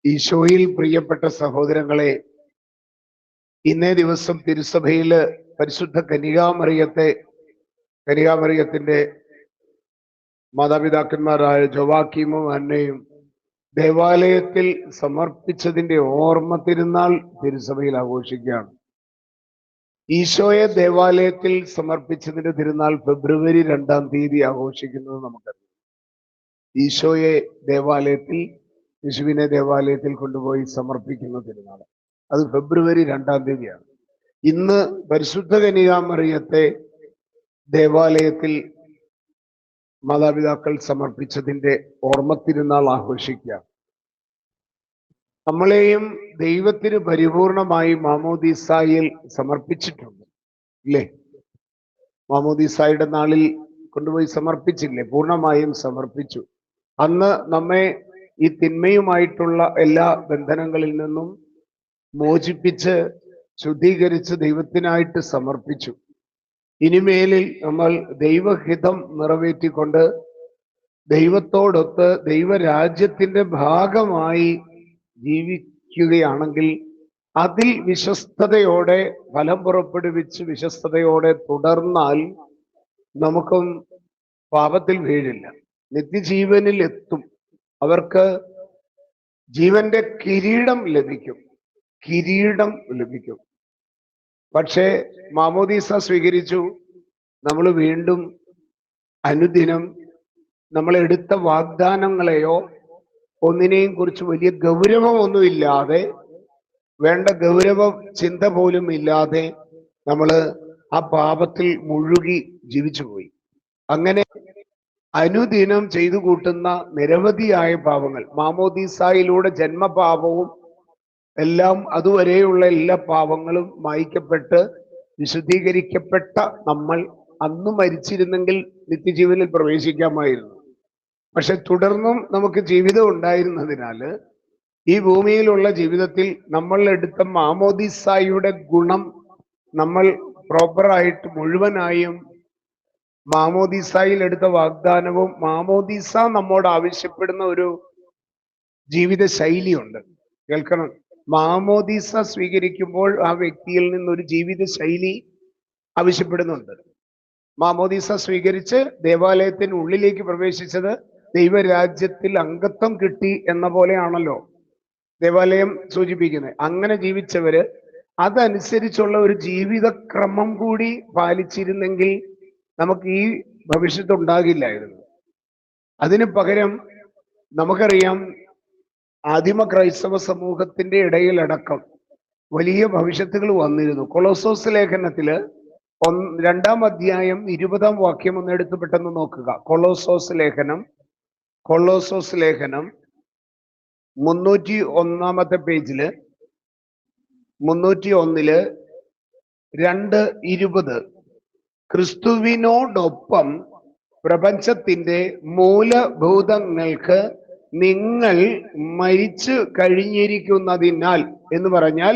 ഈശോയിൽ പ്രിയപ്പെട്ട സഹോദരങ്ങളെ, ഇന്നേ ദിവസം തിരുസഭയില് പരിശുദ്ധ കന്യകാമറിയത്തിന്റെ മാതാപിതാക്കന്മാരായ ജോവാക്കീമും അന്നയും ദേവാലയത്തിൽ സമർപ്പിച്ചതിന്റെ ഓർമ്മ തിരുനാൾ തിരുസഭയിൽ ആഘോഷിക്കുകയാണ്. ഈശോയെ ദേവാലയത്തിൽ സമർപ്പിച്ചതിന്റെ തിരുനാൾ ഫെബ്രുവരി 2-ാം തീയതി ആഘോഷിക്കുന്നത് നമുക്കറിയാം. ഈശോയെ യേശുവിനെ ദേവാലയത്തിൽ കൊണ്ടുപോയി സമർപ്പിക്കുന്ന തിരുനാൾ അത് ഫെബ്രുവരി 2-ാം തീയതിയാണ്. ഇന്ന് പരിശുദ്ധ കന്യകാമറിയത്തെ ദേവാലയത്തിൽ മാതാപിതാക്കൾ സമർപ്പിച്ചതിന്റെ ഓർമ്മ തിരുനാൾ ആഘോഷിക്കുക. നമ്മളെയും ദൈവത്തിന് പരിപൂർണമായി മാമോദീസായിൽ സമർപ്പിച്ചിട്ടുണ്ട്, ഇല്ലേ? മാമോദീസായുടെ നാളിൽ കൊണ്ടുപോയി സമർപ്പിച്ചില്ലേ? പൂർണ്ണമായും സമർപ്പിച്ചു. അന്ന് നമ്മെ ഈ തിന്മയുമായിട്ടുള്ള എല്ലാ ബന്ധനങ്ങളിൽ നിന്നും മോചിപ്പിച്ച് ശുദ്ധീകരിച്ച് ദൈവത്തിനായിട്ട് സമർപ്പിച്ചു. ഇനിമേലിൽ നമ്മൾ ദൈവഹിതം നിറവേറ്റിക്കൊണ്ട് ദൈവത്തോടൊത്ത് ദൈവരാജ്യത്തിന്റെ ഭാഗമായി ജീവിക്കുകയാണെങ്കിൽ അതിൽ വിശ്വസ്തയോടെ ഫലം പുറപ്പെടുവിച്ച് വിശ്വസ്തയോടെ തുടർന്നാൽ നമുക്കും പാപത്തിൽ വീഴില്ല, നിത്യജീവനിൽ എത്തും. അവർക്ക് ജീവന്റെ കിരീടം ലഭിക്കും. പക്ഷേ മാമോദീസ സ്വീകരിച്ചു. നമ്മൾ വീണ്ടും അനുദിനം നമ്മൾ എടുത്ത വാഗ്ദാനങ്ങളെയോ ഒന്നിനെയും കുറിച്ച് വലിയ ഗൗരവമൊന്നുമില്ലാതെ, വേണ്ട ഗൗരവ ചിന്ത പോലും ഇല്ലാതെ നമ്മൾ ആ പാപത്തിൽ മുഴുകി ജീവിച്ചു പോയി. അങ്ങനെ അനുദിനം ചെയ്തു കൂട്ടുന്ന നിരവധിയായ പാപങ്ങൾ, മാമോദീസായിലൂടെ ജന്മപാപവും എല്ലാം അതുവരെയുള്ള എല്ലാ പാപങ്ങളും മായ്ക്കപ്പെട്ട് വിശുദ്ധീകരിക്കപ്പെട്ട നമ്മൾ അന്ന് മരിച്ചിരുന്നെങ്കിൽ നിത്യജീവനിൽ പ്രവേശിക്കാമായിരുന്നു. പക്ഷെ തുടർന്നും നമുക്ക് ജീവിതം ഉണ്ടായിരുന്നതിനാല് ഈ ഭൂമിയിലുള്ള ജീവിതത്തിൽ നമ്മൾ എടുത്ത മാമോദീസായുടെ ഗുണം നമ്മൾ പ്രോപ്പറായിട്ട് മുഴുവനായും മാമോദീസായിൽ എടുത്ത വാഗ്ദാനവും മാമോദീസ നമ്മോട് ആവശ്യപ്പെടുന്ന ഒരു ജീവിത ശൈലിയുണ്ട്. കേൾക്കണം, മാമോദീസ സ്വീകരിക്കുമ്പോൾ ആ വ്യക്തിയിൽ നിന്നൊരു ജീവിത ശൈലി ആവശ്യപ്പെടുന്നുണ്ട്. മാമോദീസ സ്വീകരിച്ച് ദേവാലയത്തിനുള്ളിലേക്ക് പ്രവേശിച്ചത് ദൈവരാജ്യത്തിൽ അംഗത്വം കിട്ടി എന്ന പോലെയാണല്ലോ ദേവാലയം സൂചിപ്പിക്കുന്നത്. അങ്ങനെ ജീവിച്ചവര് അതനുസരിച്ചുള്ള ഒരു ജീവിതക്രമം കൂടി പാലിച്ചിരുന്നെങ്കിൽ നമുക്ക് ഈ ഭവിഷ്യത്ത് ഉണ്ടാകില്ലായിരുന്നു. അതിന് പകരം നമുക്കറിയാം, ആദിമ ക്രൈസ്തവ സമൂഹത്തിന്റെ ഇടയിലടക്കം വലിയ ഭവിഷ്യത്തുകൾ വന്നിരുന്നു. കൊളോസോസ് ലേഖനത്തില് 2-ാം അധ്യായം 20-ാം വാക്യം ഒന്ന് എടുത്ത് പെട്ടെന്ന് നോക്കുക. കൊളോസോസ് ലേഖനം 301-ാമത്തെ പേജില് 301-ല് 2:20 ക്രിസ്തുവിനോടൊപ്പം പ്രപഞ്ചത്തിന്റെ മൂലഭൂതങ്ങൾക്ക് നിങ്ങൾ മരിച്ചു കഴിഞ്ഞിരിക്കുന്നതിനാൽ എന്ന് പറഞ്ഞാൽ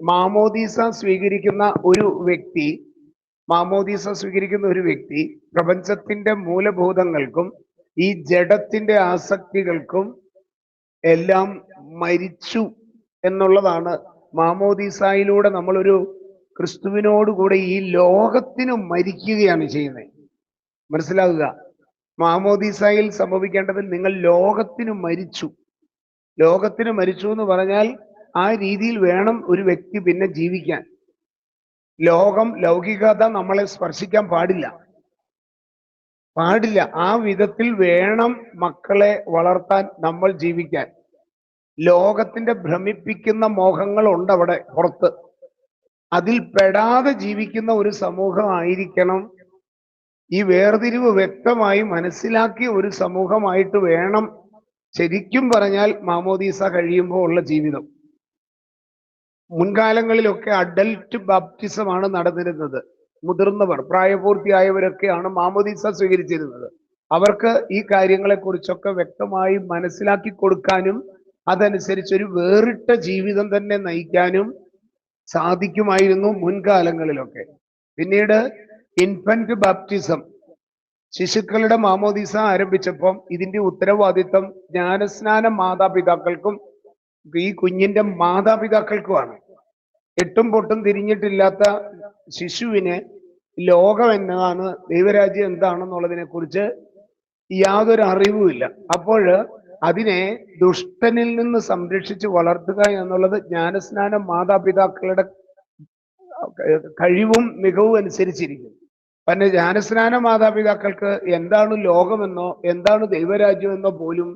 മാമോദീസ സ്വീകരിക്കുന്ന ഒരു വ്യക്തി പ്രപഞ്ചത്തിന്റെ മൂലഭൂതങ്ങൾക്കും ഈ ജഡത്തിന്റെ ആസക്തികൾക്കും എല്ലാം മരിച്ചു എന്നുള്ളതാണ്. മാമോദീസായിലൂടെ നമ്മളൊരു ക്രിസ്തുവിനോടുകൂടെ ഈ ലോകത്തിന് മരിക്കുകയാണ് ചെയ്യുന്നത്. മനസ്സിലാകുക, മാമോദീസായിൽ സംഭവിക്കേണ്ടത് നിങ്ങൾ ലോകത്തിന് മരിച്ചു എന്ന് പറഞ്ഞാൽ ആ രീതിയിൽ വേണം ഒരു വ്യക്തി പിന്നെ ജീവിക്കാൻ. ലൗകികത നമ്മളെ സ്പർശിക്കാൻ പാടില്ല. ആ വിധത്തിൽ വേണം മക്കളെ വളർത്താൻ, നമ്മൾ ജീവിക്കാൻ. ലോകത്തിന്റെ ഭ്രമിപ്പിക്കുന്ന മോഹങ്ങളുണ്ട് അവിടെ പുറത്ത്. അതിൽ പെടാതെ ജീവിക്കുന്ന ഒരു സമൂഹമായിരിക്കണം, ഈ വേർതിരിവ് വ്യക്തമായി മനസ്സിലാക്കിയ ഒരു സമൂഹമായിട്ട് വേണം ശരിക്കും പറഞ്ഞാൽ മാമോദീസ കഴിയുമ്പോൾ ഉള്ള ജീവിതം. മുൻകാലങ്ങളിലൊക്കെ അഡൽട്ട് ബാപ്റ്റിസമാണ് നടന്നിരുന്നത്. മുതിർന്നവർ, പ്രായപൂർത്തിയായവരൊക്കെയാണ് മാമോദീസ സ്വീകരിച്ചിരുന്നത്. അവർക്ക് ഈ കാര്യങ്ങളെ കുറിച്ചൊക്കെ വ്യക്തമായി മനസ്സിലാക്കി കൊടുക്കാനും അതനുസരിച്ച് ഒരു വേറിട്ട ജീവിതം തന്നെ നയിക്കാനും സാധിക്കുമായിരുന്നു മുൻകാലങ്ങളിലൊക്കെ. പിന്നീട് ഇൻഫന്റ് ബാപ്റ്റിസം ശിശുക്കളുടെ മാമോദീസ ആരംഭിച്ചപ്പം ഇതിന്റെ ഉത്തരവാദിത്വം ജ്ഞാനസ്നാന മാതാപിതാക്കൾക്കും ഈ കുഞ്ഞിന്റെ മാതാപിതാക്കൾക്കുമാണ്. എട്ടും പൊട്ടും തിരിഞ്ഞിട്ടില്ലാത്ത ശിശുവിന് ലോകം എന്നതാണ്, ദൈവരാജ്യം എന്താണെന്നുള്ളതിനെ കുറിച്ച് യാതൊരു അറിവുമില്ല. അപ്പോൾ അതിനെ ദുഷ്ടനിൽ നിന്ന് സംരക്ഷിച്ച് വളർത്തുക എന്നുള്ളത് ജ്ഞാനസ്നാന മാതാപിതാക്കളുടെ കഴിവും മികവും അനുസരിച്ചിരിക്കും. പിന്നെ ജ്ഞാനസ്നാന മാതാപിതാക്കൾക്ക് എന്താണ് ലോകമെന്നോ എന്താണ് ദൈവരാജ്യമെന്നോ പോലും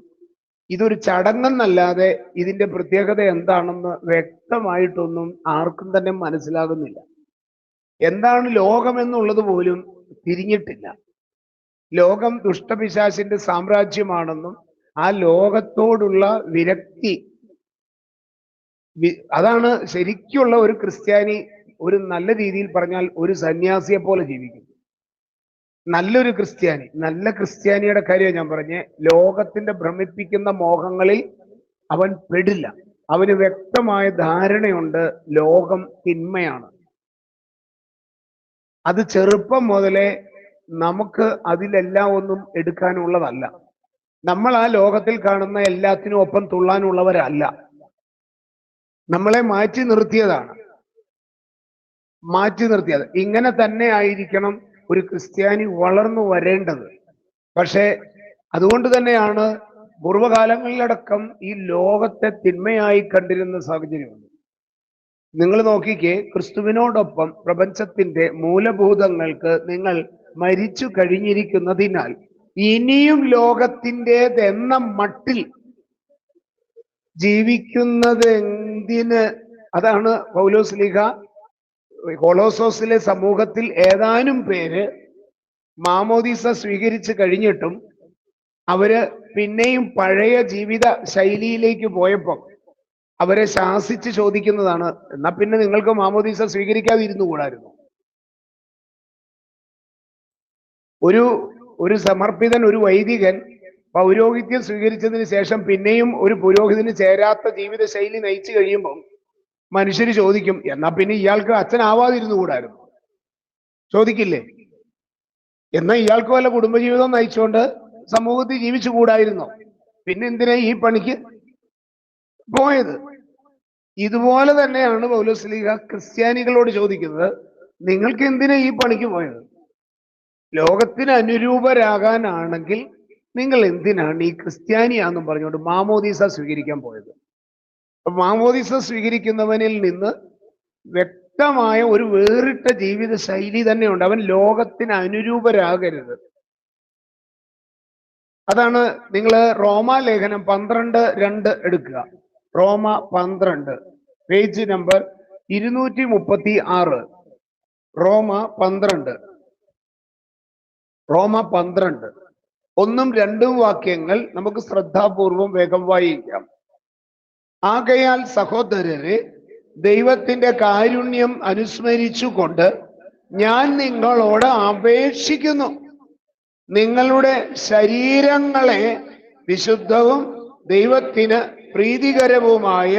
ഇതൊരു ചടങ്ങെന്നല്ലാതെ ഇതിന്റെ പ്രത്യേകത എന്താണെന്ന് വ്യക്തമായിട്ടൊന്നും ആർക്കും തന്നെ മനസ്സിലാകുന്നില്ല. എന്താണ് ലോകമെന്നുള്ളത് പോലും തിരിഞ്ഞിട്ടില്ല. ലോകം ദുഷ്ടപിശാചിന്റെ സാമ്രാജ്യമാണെന്നും ആ ലോകത്തോടുള്ള വിരക്തി, അതാണ് ശരിക്കുള്ള ഒരു ക്രിസ്ത്യാനി ഒരു നല്ല രീതിയിൽ പറഞ്ഞാൽ ഒരു സന്യാസിയെ പോലെ ജീവിക്കും. നല്ലൊരു ക്രിസ്ത്യാനി, നല്ല ക്രിസ്ത്യാനിയുടെ കാര്യം ഞാൻ പറഞ്ഞേ, ലോകത്തിന്റെ ഭ്രമിപ്പിക്കുന്ന മോഹങ്ങളിൽ അവൻ പെടില്ല. അവന് വ്യക്തമായ ധാരണയുണ്ട് ലോകം തിന്മയാണ്. അത് ചെറുപ്പം മുതലേ നമുക്ക് അതിലെല്ലാം ഒന്നും എടുക്കാനുള്ളതല്ല. നമ്മൾ ആ ലോകത്തിൽ കാണുന്ന എല്ലാത്തിനും ഒപ്പം തുള്ളാനുള്ളവരല്ല. നമ്മളെ മാറ്റി നിർത്തിയതാണ്. ഇങ്ങനെ തന്നെ ആയിരിക്കണം ഒരു ക്രിസ്ത്യാനി വളർന്നു വരേണ്ടത്. പക്ഷെ അതുകൊണ്ട് തന്നെയാണ് പൂർവ്വകാലങ്ങളിലടക്കം ഈ ലോകത്തെ തിന്മയായി കണ്ടിരുന്ന സാഹചര്യമുണ്ട്. നിങ്ങൾ നോക്കിക്കേ, ക്രിസ്തുവിനോടൊപ്പം പ്രപഞ്ചത്തിന്റെ മൂലഭൂതങ്ങൾക്ക് നിങ്ങൾ മരിച്ചു കഴിഞ്ഞിരിക്കുന്നതിനാൽ ഇനിയും ലോകത്തിൻ്റെതെന്ന മട്ടിൽ ജീവിക്കുന്നത് എന്തിന്? അതാണ് പൗലോസ് ലീഗ കൊളോസോസിലെ സമൂഹത്തിൽ ഏതാനും പേര് മാമോദീസ സ്വീകരിച്ചു കഴിഞ്ഞിട്ടും അവര് പിന്നെയും പഴയ ജീവിത ശൈലിയിലേക്ക് പോയപ്പോൾ അവരെ ശാസിച്ച് ചോദിക്കുന്നതാണ്, എന്നാ പിന്നെ നിങ്ങൾക്ക് മാമോദീസ സ്വീകരിക്കാതിരുന്നു കൂടായിരുന്നു? ഒരു സമർപ്പിതൻ, ഒരു വൈദികൻ പൗരോഹിത്യം സ്വീകരിച്ചതിന് ശേഷം പിന്നെയും ഒരു പുരോഹിതന് ചേരാത്ത ജീവിത ശൈലി നയിച്ചു കഴിയുമ്പോൾ മനുഷ്യര് ചോദിക്കും, എന്നാ പിന്നെ ഇയാൾക്ക് അച്ഛനാവാതിരുന്നു കൂടായിരുന്നു? ചോദിക്കില്ലേ? എന്നാ ഇയാൾക്ക് വല്ല കുടുംബജീവിതം നയിച്ചുകൊണ്ട് സമൂഹത്തിൽ ജീവിച്ചു കൂടായിരുന്നോ? പിന്നെ എന്തിനാ ഈ പണിക്ക് പോയത്? ഇതുപോലെ തന്നെയാണ് പൗലോസ് ലീഗ ക്രിസ്ത്യാനികളോട് ചോദിക്കുന്നത്, നിങ്ങൾക്ക് എന്തിനാ ഈ പണിക്ക് പോയത്? ലോകത്തിന് അനുരൂപരാകാനാണെങ്കിൽ നിങ്ങൾ എന്തിനാണ് ഈ ക്രിസ്ത്യാനിയാന്നും പറഞ്ഞുകൊണ്ട് മാമോദീസ സ്വീകരിക്കാൻ പോയത്? മാമോദീസ സ്വീകരിക്കുന്നവനിൽ നിന്ന് വ്യക്തമായ ഒരു വേറിട്ട ജീവിത ശൈലി തന്നെയുണ്ട്. അവൻ ലോകത്തിന് അനുരൂപരാകരുത്. അതാണ് നിങ്ങൾ റോമാലേഖനം 12:2 എടുക്കുക. റോമ 12, പേജ് നമ്പർ 236. റോമ 12, 1ഉം 2ഉം വാക്യങ്ങൾ നമുക്ക് ശ്രദ്ധാപൂർവം വേഗം വായിക്കാം. ആകയാൽ സഹോദരരെ, ദൈവത്തിന്റെ കാരുണ്യം അനുസ്മരിച്ചുകൊണ്ട് ഞാൻ നിങ്ങളോട് അപേക്ഷിക്കുന്നു, നിങ്ങളുടെ ശരീരങ്ങളെ വിശുദ്ധവും ദൈവത്തിന് പ്രീതികരവുമായ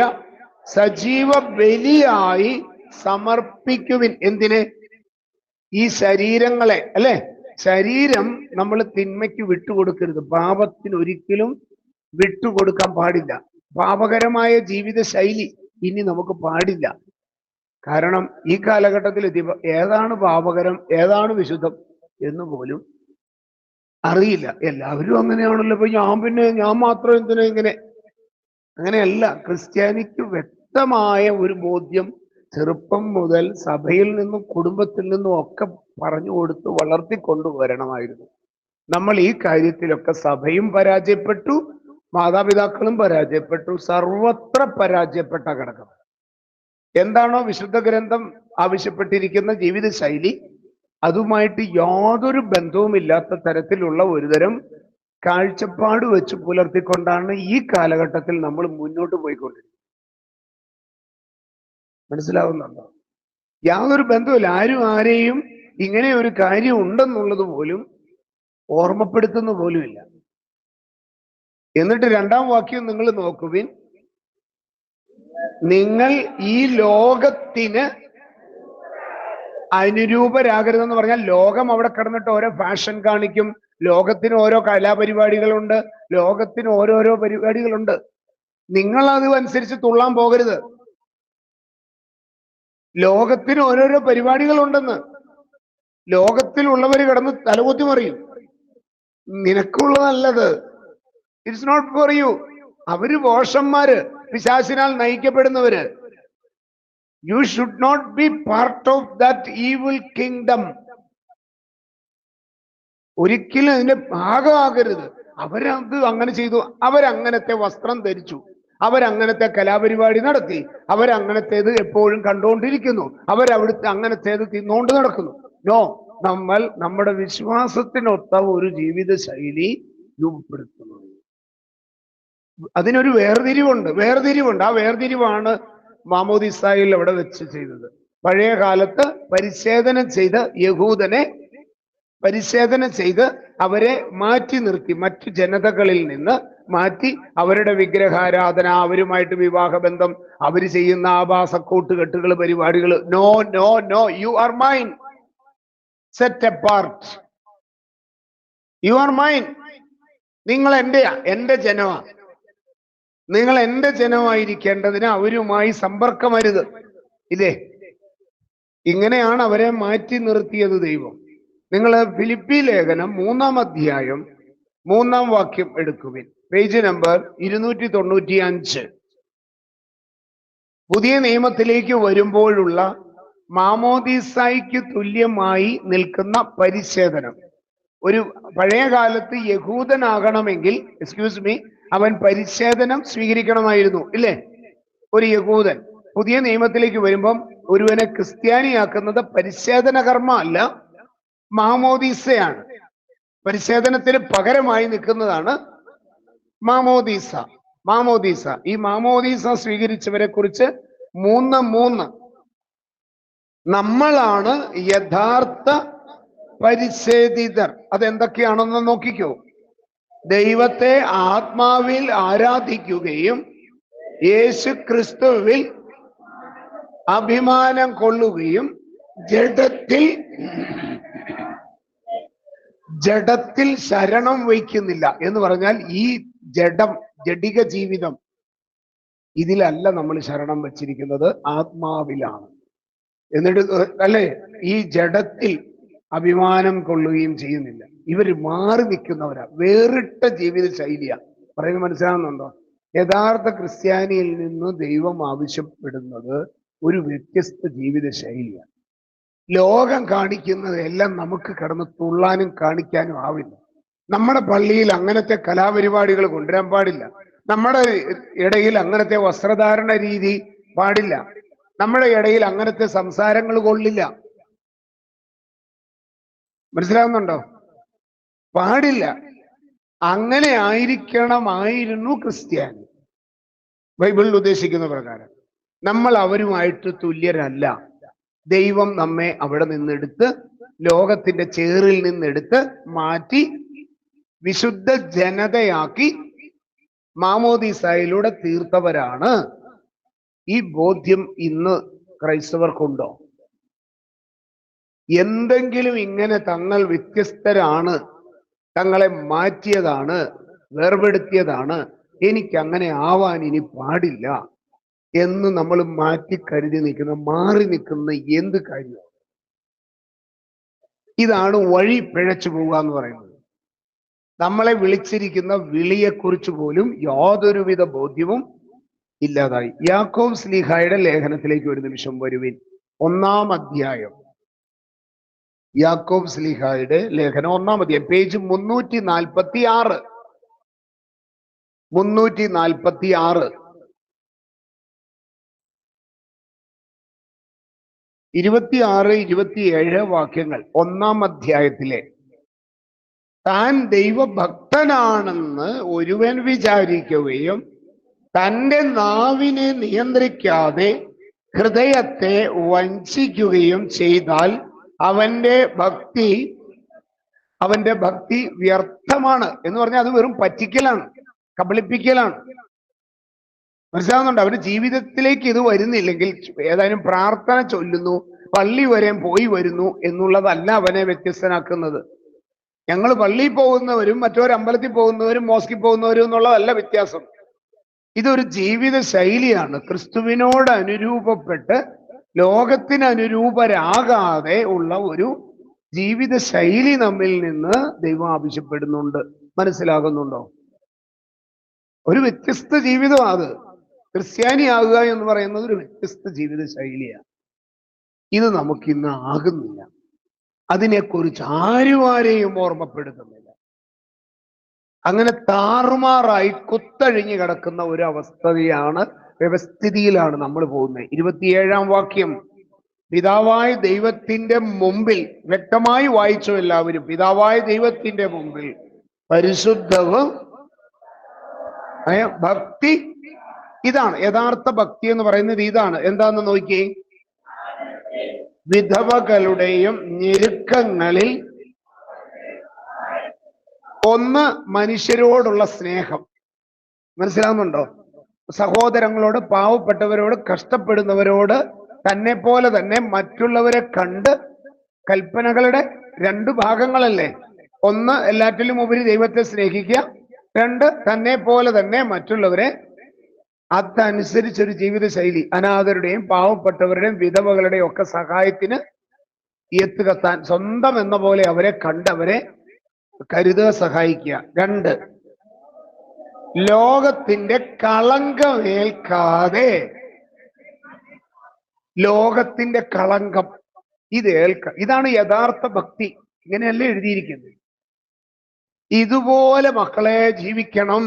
സജീവ ബലിയായി സമർപ്പിക്കുവിൻ. എന്തിന്? ഈ ശരീരങ്ങളെ, അല്ലെ? ശരീരം നമ്മൾ തിന്മയ്ക്ക് വിട്ടുകൊടുക്കരുത്. പാപത്തിന് ഒരിക്കലും വിട്ടുകൊടുക്കാൻ പാടില്ല. പാപകരമായ ജീവിത ശൈലി ഇനി നമുക്ക് പാടില്ല. കാരണം ഈ കാലഘട്ടത്തിൽ ഏതാണ് പാപകരം, ഏതാണ് വിശുദ്ധം എന്ന് പോലും അറിയില്ല. എല്ലാവരും അങ്ങനെയാണല്ലോ. ഇപ്പൊ ഞാൻ മാത്രം എന്തിനാ ഇങ്ങനെ? അങ്ങനെയല്ല. ക്രിസ്ത്യാനിക്ക് വ്യക്തമായ ഒരു ബോധ്യം ചെറുപ്പം മുതൽ സഭയിൽ നിന്നും കുടുംബത്തിൽ നിന്നും ഒക്കെ പറഞ്ഞു കൊടുത്ത് വളർത്തിക്കൊണ്ടുവരണമായിരുന്നു. നമ്മൾ ഈ കാര്യത്തിലൊക്കെ സഭയും പരാജയപ്പെട്ടു, മാതാപിതാക്കളും പരാജയപ്പെട്ടു, സർവത്ര പരാജയപ്പെട്ട കിടക്കണം. എന്താണോ വിശുദ്ധ ഗ്രന്ഥം ആവശ്യപ്പെട്ടിരിക്കുന്ന ജീവിത ശൈലി, അതുമായിട്ട് യാതൊരു ബന്ധവുമില്ലാത്ത തരത്തിലുള്ള ഒരുതരം കാഴ്ചപ്പാട് വെച്ച് പുലർത്തിക്കൊണ്ടാണ് ഈ കാലഘട്ടത്തിൽ നമ്മൾ മുന്നോട്ട് പോയിക്കൊണ്ടിരിക്കുന്നത്. മനസ്സിലാവുന്നുണ്ടോ? യാതൊരു ബന്ധവുമില്ല. ആരും ആരെയും ഇങ്ങനെ ഒരു കാര്യം ഉണ്ടെന്നുള്ളത് പോലും ഓർമ്മപ്പെടുത്തുന്ന പോലുമില്ല. എന്നിട്ട് 2ാം വാക്യം നിങ്ങൾ നോക്കുവിൻ, നിങ്ങൾ ഈ ലോകത്തിന് അനുരൂപരാകരുതെന്ന് പറഞ്ഞാൽ ലോകം അവിടെ കിടന്നിട്ട് ഓരോ ഫാഷൻ കാണിക്കും, ലോകത്തിന് ഓരോ കലാപരിപാടികളുണ്ട്, ലോകത്തിന് ഓരോരോ പരിപാടികളുണ്ട്. നിങ്ങൾ അതും അനുസരിച്ച് തുള്ളാൻ പോകരുത്. ലോകത്തിന് ഓരോരോ പരിപാടികളുണ്ടെന്ന്. ലോകത്തിലുള്ളവർ കിടന്ന് തലകുത്തി മറിയും. നിനക്കുള്ളതല്ലത്. It's not for you. അവര് ഭോഷന്മാര്, പിശാചിനാൽ നയിക്കപ്പെടുന്നവര്. You should not be part of that evil kingdom. ഒരിക്കലും അതിന്റെ ഭാഗമാകരുത്. അവരത് അങ്ങനെ ചെയ്തു, അവരങ്ങനത്തെ വസ്ത്രം ധരിച്ചു, അവരങ്ങനത്തെ കലാപരിപാടി നടത്തി, അവരങ്ങനത്തേത് എപ്പോഴും കണ്ടുകൊണ്ടിരിക്കുന്നു, അവരവിടുത്തെ അങ്ങനത്തേത് തിന്നുകൊണ്ട് നടക്കുന്നു. നോ, നമ്മൾ നമ്മുടെ വിശ്വാസത്തിനൊത്ത ഒരു ജീവിത ശൈലി രൂപപ്പെടുത്തുന്നു. അതിനൊരു വേർതിരിവുണ്ട്. ആ വേർതിരിവാണ് മാമോദിസായിൽ അവിടെ വെച്ച് ചെയ്തത്. പഴയ കാലത്ത് പരിച്ഛേദനം ചെയ്ത് യഹൂദനെ പരിച്ഛേദനം ചെയ്ത് അവരെ മാറ്റി നിർത്തി, മറ്റു ജനതകളിൽ നിന്ന് മാറ്റി, അവരുടെ വിഗ്രഹാരാധന, അവരുമായിട്ട് വിവാഹബന്ധം, അവർ ചെയ്യുന്ന ആഭാസക്കൂട്ടുകെട്ടുകൾ, പരിപാടികൾ. No no no, you are mine, set apart, you are mine. നിങ്ങൾ എന്റെ ജനമാ. നിങ്ങൾ എന്റെ ജനമായിരിക്കേണ്ടതിന് അവരുമായി സമ്പർക്കമരുത്. ഇല്ലേ? ഇങ്ങനെയാണ് അവരെ മാറ്റി നിർത്തിയത് ദൈവം. നിങ്ങൾ ഫിലിപ്പി ലേഖനം 3-ാം അധ്യായം 3-ാം വാക്യം എടുക്കുവിൻ. Page number 295. പുതിയ നിയമത്തിലേക്ക് വരുമ്പോഴുള്ള മാമോദീസായ്ക്ക് തുല്യമായി നിൽക്കുന്ന പരിച്ഛേദനം. ഒരു പഴയ കാലത്ത് യഹൂദനാകണമെങ്കിൽ, എക്സ്ക്യൂസ് മീ, അവൻ പരിച്ഛേദനം സ്വീകരിക്കണമായിരുന്നു, ഇല്ലേ? ഒരു യഹൂദൻ പുതിയ നിയമത്തിലേക്ക് വരുമ്പം ഒരുവനെ ക്രിസ്ത്യാനിയാക്കുന്നത് പരിച്ഛേദന കർമ്മ അല്ല, മാമോദീസയാണ്. പരിച്ഛേദനത്തിന് പകരമായി നിൽക്കുന്നതാണ് മാമോദീസ. ഈ മാമോദീസ സ്വീകരിച്ചവരെ കുറിച്ച് 3 നമ്മളാണ് യഥാർത്ഥ പരിച്ഛേദിതർ. അതെന്തൊക്കെയാണെന്ന് നോക്കിക്കോ. ദൈവത്തെ ആത്മാവിൽ ആരാധിക്കുകയും യേശു ക്രിസ്തുവിൽ അഭിമാനം കൊള്ളുകയും ജഡത്തിൽ ശരണം വയ്ക്കുന്നില്ല എന്ന് പറഞ്ഞാൽ ഈ ജഡിക ജീവിതം, ഇതിലല്ല നമ്മൾ ശരണം വച്ചിരിക്കുന്നത്, ആത്മാവിലാണ്. എന്നിട്ട് അല്ലേ, ഈ ജഡത്തിൽ അഭിമാനം കൊള്ളുകയും ചെയ്യുന്നില്ല. ഇവര് മാറി നിൽക്കുന്നവരാ, വേറിട്ട ജീവിത ശൈലിയാ. പറയുന്നത് മനസ്സിലാകുന്നുണ്ടോ? യഥാർത്ഥ ക്രിസ്ത്യാനിയിൽ നിന്ന് ദൈവം ആവശ്യപ്പെടുന്നത് ഒരു വ്യത്യസ്ത ജീവിത ശൈലിയാണ്. ലോകം കാണിക്കുന്നത് എല്ലാം നമുക്ക് കിടന്ന് തുള്ളാനും കാണിക്കാനും ആവില്ല. നമ്മുടെ പള്ളിയിൽ അങ്ങനത്തെ കലാപരിപാടികൾ കൊണ്ടുവരാൻ പാടില്ല. നമ്മുടെ ഇടയിൽ അങ്ങനത്തെ വസ്ത്രധാരണ രീതി പാടില്ല. നമ്മുടെ ഇടയിൽ അങ്ങനത്തെ സംസാരങ്ങൾ കൊള്ളില്ല. മനസ്സിലാവുന്നുണ്ടോ? പാടില്ല. അങ്ങനെ ആയിരിക്കണമായിരുന്നു ക്രിസ്ത്യാനി ബൈബിളിൽ ഉദ്ദേശിക്കുന്ന പ്രകാരം. നമ്മൾ അവരുമായിട്ട് തുല്യരല്ല. ദൈവം നമ്മെ അവിടെ നിന്നെടുത്ത്, ലോകത്തിന്റെ ചേറിൽ നിന്നെടുത്ത് മാറ്റി വിശുദ്ധ ജനതയാക്കി മാമോദീസായിലൂടെ തീർത്തവരാണ്. ഈ ബോധ്യം ഇന്ന് ക്രൈസ്തവർക്കുണ്ടോ? എന്തെങ്കിലും ഇങ്ങനെ തങ്ങൾ വ്യത്യസ്തരാണ്, തങ്ങളെ മാറ്റിയതാണ്, വേർപെടുത്തിയതാണ്, എനിക്ക് അങ്ങനെ ആവാൻ ഇനി പാടില്ല എന്ന് നമ്മൾ മാറ്റി കരുതി മാറി നിൽക്കുന്ന എന്ത് കാര്യമാണ്? ഇതാണ് വഴി പിഴച്ചു പോവുക എന്ന് പറയുന്നത്. നമ്മളെ വിളിച്ചിരിക്കുന്ന വിളിയെക്കുറിച്ച് പോലും യാതൊരുവിധ ബോധ്യവും ഇല്ലാതായി. യാക്കോബ് ശ്ലീഹായുടെ ലേഖനത്തിലേക്ക് ഒരു നിമിഷം വരുവിൻ. 1-ാം അധ്യായം, യാക്കോബ് ശ്ലീഹായുടെ ലേഖനം 1-ാം അധ്യായം, പേജ് 346. 26-27 വാക്യങ്ങൾ 1-ാം അധ്യായത്തിലെ. താൻ ദൈവഭക്തനാണെന്ന് ഒരുവൻ വിചാരിക്കുകയും തൻ്റെ നാവിനെ നിയന്ത്രിക്കാതെ ഹൃദയത്തെ വഞ്ചിക്കുകയും ചെയ്താൽ അവന്റെ ഭക്തി വ്യർത്ഥമാണ് എന്ന് പറഞ്ഞാൽ അത് വെറും പറ്റിക്കലാണ്, കബളിപ്പിക്കലാണ്. മനസ്സിലാവുന്നുണ്ട്? അവരുടെ ജീവിതത്തിലേക്ക് ഇത് വരുന്നില്ലെങ്കിൽ, ഏതായാലും പ്രാർത്ഥന ചൊല്ലുന്നു, പള്ളി വരെ പോയി വരുന്നു എന്നുള്ളതല്ല അവനെ വ്യത്യസ്തനാക്കുന്നത്. ഞങ്ങൾ പള്ളിയിൽ പോകുന്നവരും മറ്റൊരു അമ്പലത്തിൽ പോകുന്നവരും മോസ്കിൽ പോകുന്നവരും എന്നുള്ളതല്ല വ്യത്യാസം. ഇതൊരു ജീവിത ശൈലിയാണ്. ക്രിസ്തുവിനോട് അനുരൂപപ്പെട്ട് ലോകത്തിന് അനുരൂപരാകാതെ ഉള്ള ഒരു ജീവിത ശൈലി നമ്മിൽ നിന്ന് ദൈവം ആവശ്യപ്പെടുന്നുണ്ട്. മനസ്സിലാകുന്നുണ്ടോ? ഒരു വ്യത്യസ്ത ജീവിതമാണ് അത്. ക്രിസ്ത്യാനിയാകുക എന്ന് പറയുന്നത് ഒരു വ്യത്യസ്ത ജീവിത ശൈലിയാണ്. ഇത് നമുക്കിന്ന് ആകുന്നില്ല. അതിനെക്കുറിച്ച് ആരെയും ഓർമ്മപ്പെടുത്തുന്നില്ല. അങ്ങനെ താറുമാറായി കുത്തഴിഞ്ഞു കിടക്കുന്ന ഒരു വ്യവസ്ഥിതിയിലാണ് നമ്മൾ പോകുന്നത്. 27-ാം വാക്യം, പിതാവായ ദൈവത്തിന്റെ മുമ്പിൽ, വ്യക്തമായി വായിച്ചു എല്ലാവരും, പിതാവായ ദൈവത്തിന്റെ മുമ്പിൽ പരിശുദ്ധവും ഭക്തി, ഇതാണ് യഥാർത്ഥ ഭക്തി എന്ന് പറയുന്നത്. ഇതാണ് എന്താന്ന് നോക്കിയേ, വിധവകളുടെയും ഞെരുക്കങ്ങളിൽ ഒന്ന് മനുഷ്യരോടുള്ള സ്നേഹം. മനസ്സിലാവുന്നുണ്ടോ? സഹോദരങ്ങളോട്, പാവപ്പെട്ടവരോട്, കഷ്ടപ്പെടുന്നവരോട് തന്നെ പോലെ തന്നെ മറ്റുള്ളവരെ കണ്ട്, കൽപ്പനകളുടെ 2 ഭാഗങ്ങളല്ലേ? ഒന്ന്, എല്ലാറ്റിലും ഉപരി ദൈവത്തെ സ്നേഹിക്കുക. 2, തന്നെ പോലെ തന്നെ മറ്റുള്ളവരെ. അതനുസരിച്ചൊരു ജീവിത ശൈലി. അനാഥരുടെയും പാവപ്പെട്ടവരുടെയും വിധവകളുടെയും ഒക്കെ സഹായത്തിന് എത്തുകത്താൻ, സ്വന്തം എന്ന പോലെ അവരെ കണ്ടവരെ കരുതുക, സഹായിക്കുക. 2, ലോകത്തിന്റെ കളങ്കമേൽക്കാതെ, ലോകത്തിന്റെ കളങ്കം ഇതാണ് യഥാർത്ഥ ഭക്തി. ഇങ്ങനെയല്ലേ എഴുതിയിരിക്കുന്നത്. ഇതുപോലെ മക്കളെ ജീവിക്കണം,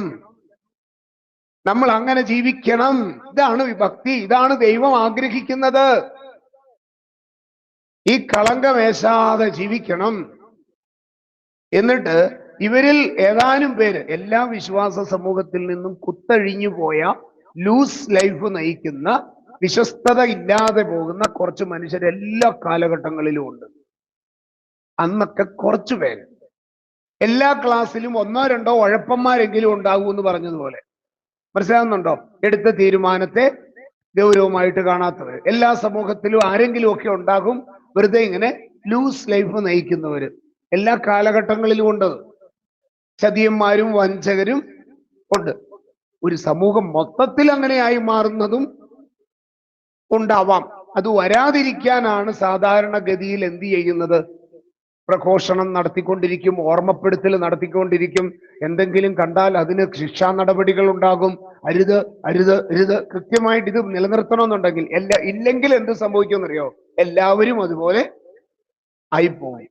നമ്മൾ അങ്ങനെ ജീവിക്കണം. ഇതാണ് വിഭക്തി, ഇതാണ് ദൈവം ആഗ്രഹിക്കുന്നത്. ഈ കളങ്കമേശാതെ ജീവിക്കണം. എന്നിട്ട് ഇവരിൽ ഏതാനും പേര്, എല്ലാ വിശ്വാസ സമൂഹത്തിൽ നിന്നും കുത്തഴിഞ്ഞു പോയ, ലൂസ് ലൈഫ് നയിക്കുന്ന, വിശ്വസ്തത ഇല്ലാതെ പോകുന്ന കുറച്ച് മനുഷ്യർ എല്ലാ കാലഘട്ടങ്ങളിലും ഉണ്ട്. അന്നൊക്കെ കുറച്ചു പേര്, എല്ലാ ക്ലാസ്സിലും 1-2 ഉഴപ്പന്മാരെങ്കിലും ഉണ്ടാകൂ എന്ന് പറഞ്ഞതുപോലെ. മനസ്സിലാകുന്നുണ്ടോ? എടുത്ത തീരുമാനത്തെ ഗൗരവമായിട്ട് കാണാത്തവർ. എല്ലാ സമൂഹത്തിലും ആരെങ്കിലും ഒക്കെ ഉണ്ടാകും വെറുതെ ഇങ്ങനെ ലൂസ് ലൈഫ് നയിക്കുന്നവര്. എല്ലാ കാലഘട്ടങ്ങളിലും ഉണ്ട്. ചതിയന്മാരും വഞ്ചകരും ഉണ്ട്. ഒരു സമൂഹം മൊത്തത്തിൽ അങ്ങനെയായി മാറുന്നതും ഉണ്ടാവാം. അത് വരാതിരിക്കാനാണ് സാധാരണഗതിയിൽ എന്ത് ചെയ്യുന്നത്? പ്രഘോഷണം നടത്തിക്കൊണ്ടിരിക്കും, ഓർമ്മപ്പെടുത്തൽ നടത്തിക്കൊണ്ടിരിക്കും. എന്തെങ്കിലും കണ്ടാൽ അതിന് ശിക്ഷാ നടപടികൾ ഉണ്ടാകും. അരുത് അരുത് അരുത്. കൃത്യമായിട്ട് ഇത് നിലനിർത്തണമെന്നുണ്ടെങ്കിൽ ഇല്ലെങ്കിൽ എന്ത് സംഭവിക്കുമെന്നറിയോ? എല്ലാവരും അതുപോലെ ആയിപ്പോവും.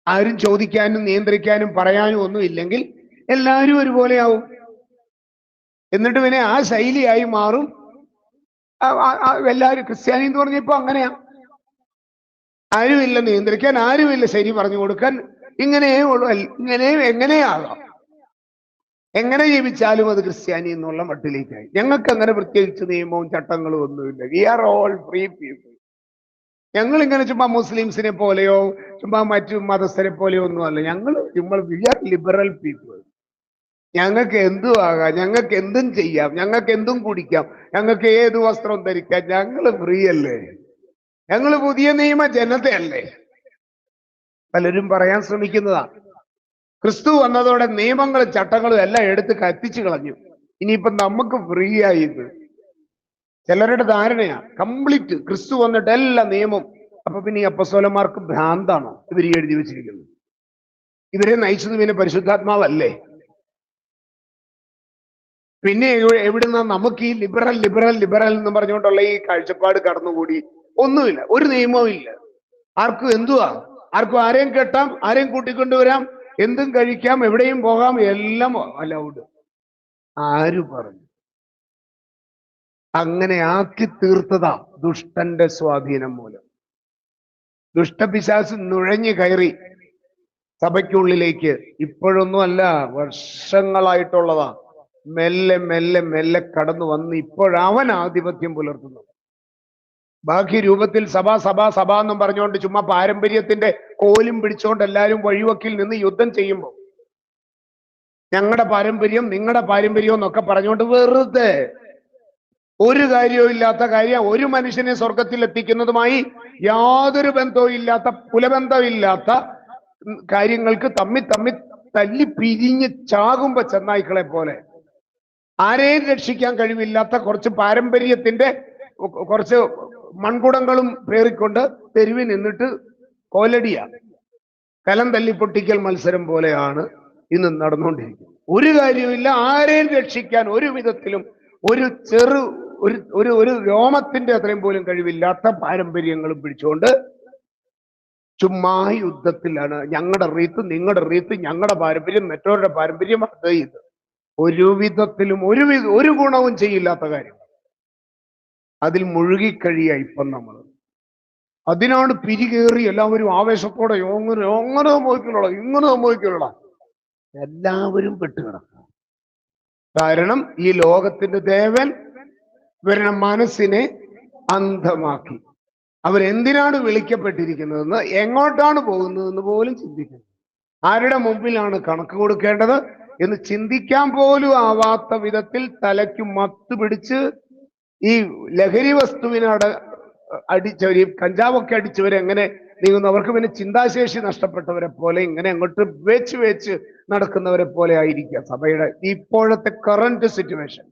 ആരും ചോദിക്കാനും നിയന്ത്രിക്കാനും പറയാനും ഒന്നും ഇല്ലെങ്കിൽ എല്ലാവരും ഒരുപോലെയാവും. എന്നിട്ട് പിന്നെ ആ ശൈലിയായി മാറും. എല്ലാവരും ക്രിസ്ത്യാനി എന്ന് പറഞ്ഞപ്പോ അങ്ങനെയാ. ആരുമില്ല നിയന്ത്രിക്കാൻ, ആരുമില്ല ശരി പറഞ്ഞു കൊടുക്കാൻ. ഇങ്ങനെയേ ഉള്ളൂ. എങ്ങനെയാകാം, എങ്ങനെ ജീവിച്ചാലും അത് ക്രിസ്ത്യാനി എന്നുള്ള മട്ടിലേക്കായി. ഞങ്ങൾക്ക് അങ്ങനെ പ്രത്യേകിച്ച് നിയമവും ചട്ടങ്ങളും ഒന്നുമില്ല. We are all free people. ഞങ്ങൾ ഇങ്ങനെ ചുമ്മാ മുസ്ലിംസിനെ പോലെയോ ചുമ്മാ മറ്റു മതസ്ഥരെ പോലെയോ ഒന്നുമല്ല. We are liberal people. ഞങ്ങൾക്ക് എന്തും ആകാം, ഞങ്ങൾക്ക് എന്തും ചെയ്യാം, ഞങ്ങൾക്ക് എന്തും കുടിക്കാം, ഞങ്ങൾക്ക് ഏത് വസ്ത്രം ധരിക്കാം. ഞങ്ങൾ ഫ്രീ അല്ലേ? ഞങ്ങൾ പുതിയ നിയമ ജനതയല്ലേ? പലരും പറയാൻ ശ്രമിക്കുന്നതാ. ക്രിസ്തു വന്നതോടെ നിയമങ്ങളും ചട്ടങ്ങളും എല്ലാം എടുത്ത് കത്തിച്ചു കളഞ്ഞു. ഇനിയിപ്പം നമുക്ക് ഫ്രീ ആയത് ചിലരുടെ ധാരണയാ. കംപ്ലീറ്റ് ക്രിസ്തു വന്നിട്ട് എല്ലാ നിയമം. അപ്പൊ പിന്നെ ഈ അപ്പസ്തോലന്മാർക്ക് ഭ്രാന്താണോ ഇവർ എഴുതി വെച്ചിരിക്കുന്നത്? ഇവരെ നയിച്ചത് പിന്നെ പരിശുദ്ധാത്മാവല്ലേ? പിന്നെ എവിടുന്ന നമുക്ക് ഈ ലിബറൽ ലിബറൽ ലിബറൽ എന്ന് പറഞ്ഞുകൊണ്ടുള്ള ഈ കാഴ്ചപ്പാട് കടന്നുകൂടി? ഒന്നുമില്ല, ഒരു നിയമവും ഇല്ല. ആർക്കും എന്തുവാ? ആർക്കും ആരെയും കെട്ടാം, ആരെയും കൂട്ടിക്കൊണ്ടുവരാം, എന്തും കഴിക്കാം, എവിടെയും പോകാം, എല്ലാം അലൗഡ്. ആര് പറഞ്ഞു? അങ്ങനെ ആക്കി തീർത്തതാ ദുഷ്ടന്റെ സ്വാധീനം മൂലം. ദുഷ്ടപിശാച് നുഴഞ്ഞു കയറി സഭയ്ക്കുള്ളിലേക്ക്. ഇപ്പോഴൊന്നും അല്ല, വർഷങ്ങളായിട്ടുള്ളതാ. മെല്ലെ മെല്ലെ മെല്ലെ കടന്നു വന്ന് ഇപ്പോഴവൻ ആധിപത്യം പുലർത്തുന്നു. ബാക്കി രൂപത്തിൽ സഭ സഭ സഭ എന്നും പറഞ്ഞുകൊണ്ട് ചുമ്മാ പാരമ്പര്യത്തിന്റെ കോലും പിടിച്ചുകൊണ്ട് എല്ലാവരും വഴിവക്കിൽ നിന്ന് യുദ്ധം ചെയ്യുമ്പോൾ ഞങ്ങളുടെ പാരമ്പര്യം നിങ്ങളുടെ പാരമ്പര്യം എന്നൊക്കെ പറഞ്ഞുകൊണ്ട് വെറുതെ ഒരു കാര്യവും ഇല്ലാത്ത കാര്യം, ഒരു മനുഷ്യനെ സ്വർഗത്തിൽ എത്തിക്കുന്നതുമായി യാതൊരു ബന്ധവും ഇല്ലാത്ത, കുലബന്ധമില്ലാത്ത കാര്യങ്ങൾക്ക് തമ്മി തല്ലി പിരിഞ്ഞ് ചാകുമ്പോ ചെന്നായ്ക്കളെ പോലെ, ആരെയും രക്ഷിക്കാൻ കഴിവില്ലാത്ത കുറച്ച് പാരമ്പര്യത്തിന്റെ കുറച്ച് മൺകുടങ്ങളും പേറിക്കൊണ്ട് തെരുവിൽ നിന്നിട്ട് കോലടിയ കലം തല്ലി പൊട്ടിക്കൽ മത്സരം പോലെയാണ് ഇന്ന് നടന്നുകൊണ്ടിരിക്കുന്നത്. ഒരു കാര്യവുമില്ല, ആരെയും രക്ഷിക്കാൻ ഒരു വിധത്തിലും ഒരു ചെറു ഒരു രോമത്തിന്റെ അത്രയും പോലും കഴിവില്ലാത്ത പാരമ്പര്യങ്ങളും പിടിച്ചുകൊണ്ട് ചുമ്മാ യുദ്ധത്തിലാണ്. ഞങ്ങളുടെ റീത്ത്, നിങ്ങളുടെ റീത്ത്, ഞങ്ങളുടെ പാരമ്പര്യം, മറ്റവരുടെ പാരമ്പര്യം, അത് ഇത് ഒരു വിധത്തിലും ഒരു ഗുണവും ചെയ്യില്ലാത്ത കാര്യം. അതിൽ മുഴുകിക്കഴിയ ഇപ്പം നമ്മൾ അതിനാണ് പിരികേറി എല്ലാവരും ആവേശത്തോടെ അങ്ങനെ സംഭവിക്കുള്ള, ഇങ്ങനെ സംഭവിക്കുള്ള, എല്ലാവരും പെട്ടുകിടക്കുക. കാരണം ഈ ലോകത്തിന്റെ ദേവൻ ഇവരുടെ മനസ്സിനെ അന്ധമാക്കി. അവരെന്തിനാണ് വിളിക്കപ്പെട്ടിരിക്കുന്നതെന്ന്, എങ്ങോട്ടാണ് പോകുന്നതെന്ന് പോലും ചിന്തിക്കുന്നു. ആരുടെ മുമ്പിലാണ് കണക്ക് കൊടുക്കേണ്ടത് എന്ന് ചിന്തിക്കാൻ പോലും ആവാത്ത വിധത്തിൽ തലയ്ക്ക് മത്ത് പിടിച്ച് ഈ ലഹരി വസ്തുവിനോട് അടിച്ചവര്, കഞ്ചാവൊക്കെ അടിച്ചവരെങ്ങനെ നീങ്ങുന്നു, അവർക്ക് പിന്നെ ചിന്താശേഷി നഷ്ടപ്പെട്ടവരെ പോലെ ഇങ്ങനെ അങ്ങോട്ട് വെച്ച് നടക്കുന്നവരെ പോലെ ആയിരിക്കുക സഭയുടെ ഇപ്പോഴത്തെ കറന്റ് സിറ്റുവേഷൻ.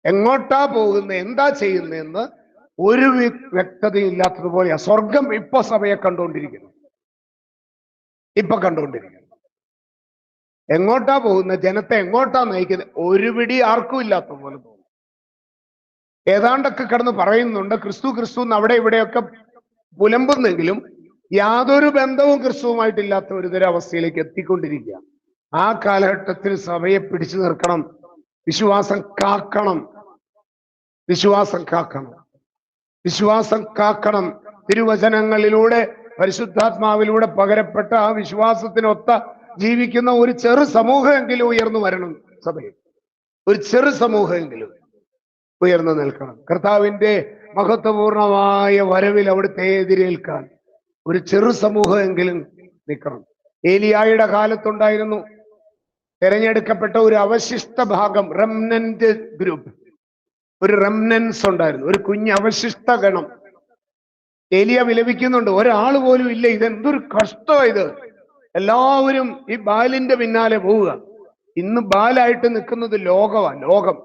എങ്ങോട്ടാ പോകുന്നത്, എന്താ ചെയ്യുന്നതെന്ന് ഒരു വ്യക്തതയും ഇല്ലാത്തതുപോലെയാ സ്വർഗം ഇപ്പൊ സഭയെ കണ്ടുകൊണ്ടിരിക്കുന്നു. എങ്ങോട്ടാ പോകുന്നത്, ജനത്തെ എങ്ങോട്ടാ നയിക്കുന്നത്, ഒരു പിടി ആർക്കും ഇല്ലാത്ത പോലെ തോന്നും. ഏതാണ്ടൊക്കെ കിടന്ന് പറയുന്നുണ്ട് ക്രിസ്തു ക്രിസ്തു എന്ന് അവിടെ ഇവിടെയൊക്കെ പുലമ്പുന്നെങ്കിലും യാതൊരു ബന്ധവും ക്രിസ്തുവുമായിട്ടില്ലാത്ത ഒരു തരം അവസ്ഥയിലേക്ക് എത്തിക്കൊണ്ടിരിക്കുക. ആ കാലഘട്ടത്തിൽ സഭയെ പിടിച്ചു നിർത്തണം, വിശ്വാസം കാക്കണം. തിരുവചനങ്ങളിലൂടെ പരിശുദ്ധാത്മാവിലൂടെ പകരപ്പെട്ട ആ വിശ്വാസത്തിനൊത്ത ജീവിക്കുന്ന ഒരു ചെറു സമൂഹമെങ്കിലും ഉയർന്നു വരണം. സഭയിൽ ഒരു ചെറു സമൂഹമെങ്കിലും ഉയർന്നു നിൽക്കണം. കർത്താവിന്റെ മഹത്വപൂർണമായ വരവിൽ അവിടുത്തെ എതിരേൽക്കാൻ ഒരു ചെറു സമൂഹമെങ്കിലും നിൽക്കണം. ഏലിയായുടെ കാലത്തുണ്ടായിരുന്നു തിരഞ്ഞെടുക്കപ്പെട്ട ഒരു അവശിഷ്ട ഭാഗം, റെംനന്റ് ഗ്രൂപ്പ്, ഒരു റെംനൻസ് ഉണ്ടായിരുന്നു, ഒരു കുഞ്ഞ് അവശിഷ്ട ഗണം. ഏലിയ വിലപിക്കുന്നുണ്ട്, ഒരാൾ പോലും ഇല്ല, ഇതെന്തൊരു കഷ്ടം ഇത്, എല്ലാവരും ഈ ബാലിന്റെ പിന്നാലെ പോവുക. ഇന്ന് ബാലായിട്ട് നിൽക്കുന്നത് ലോകം,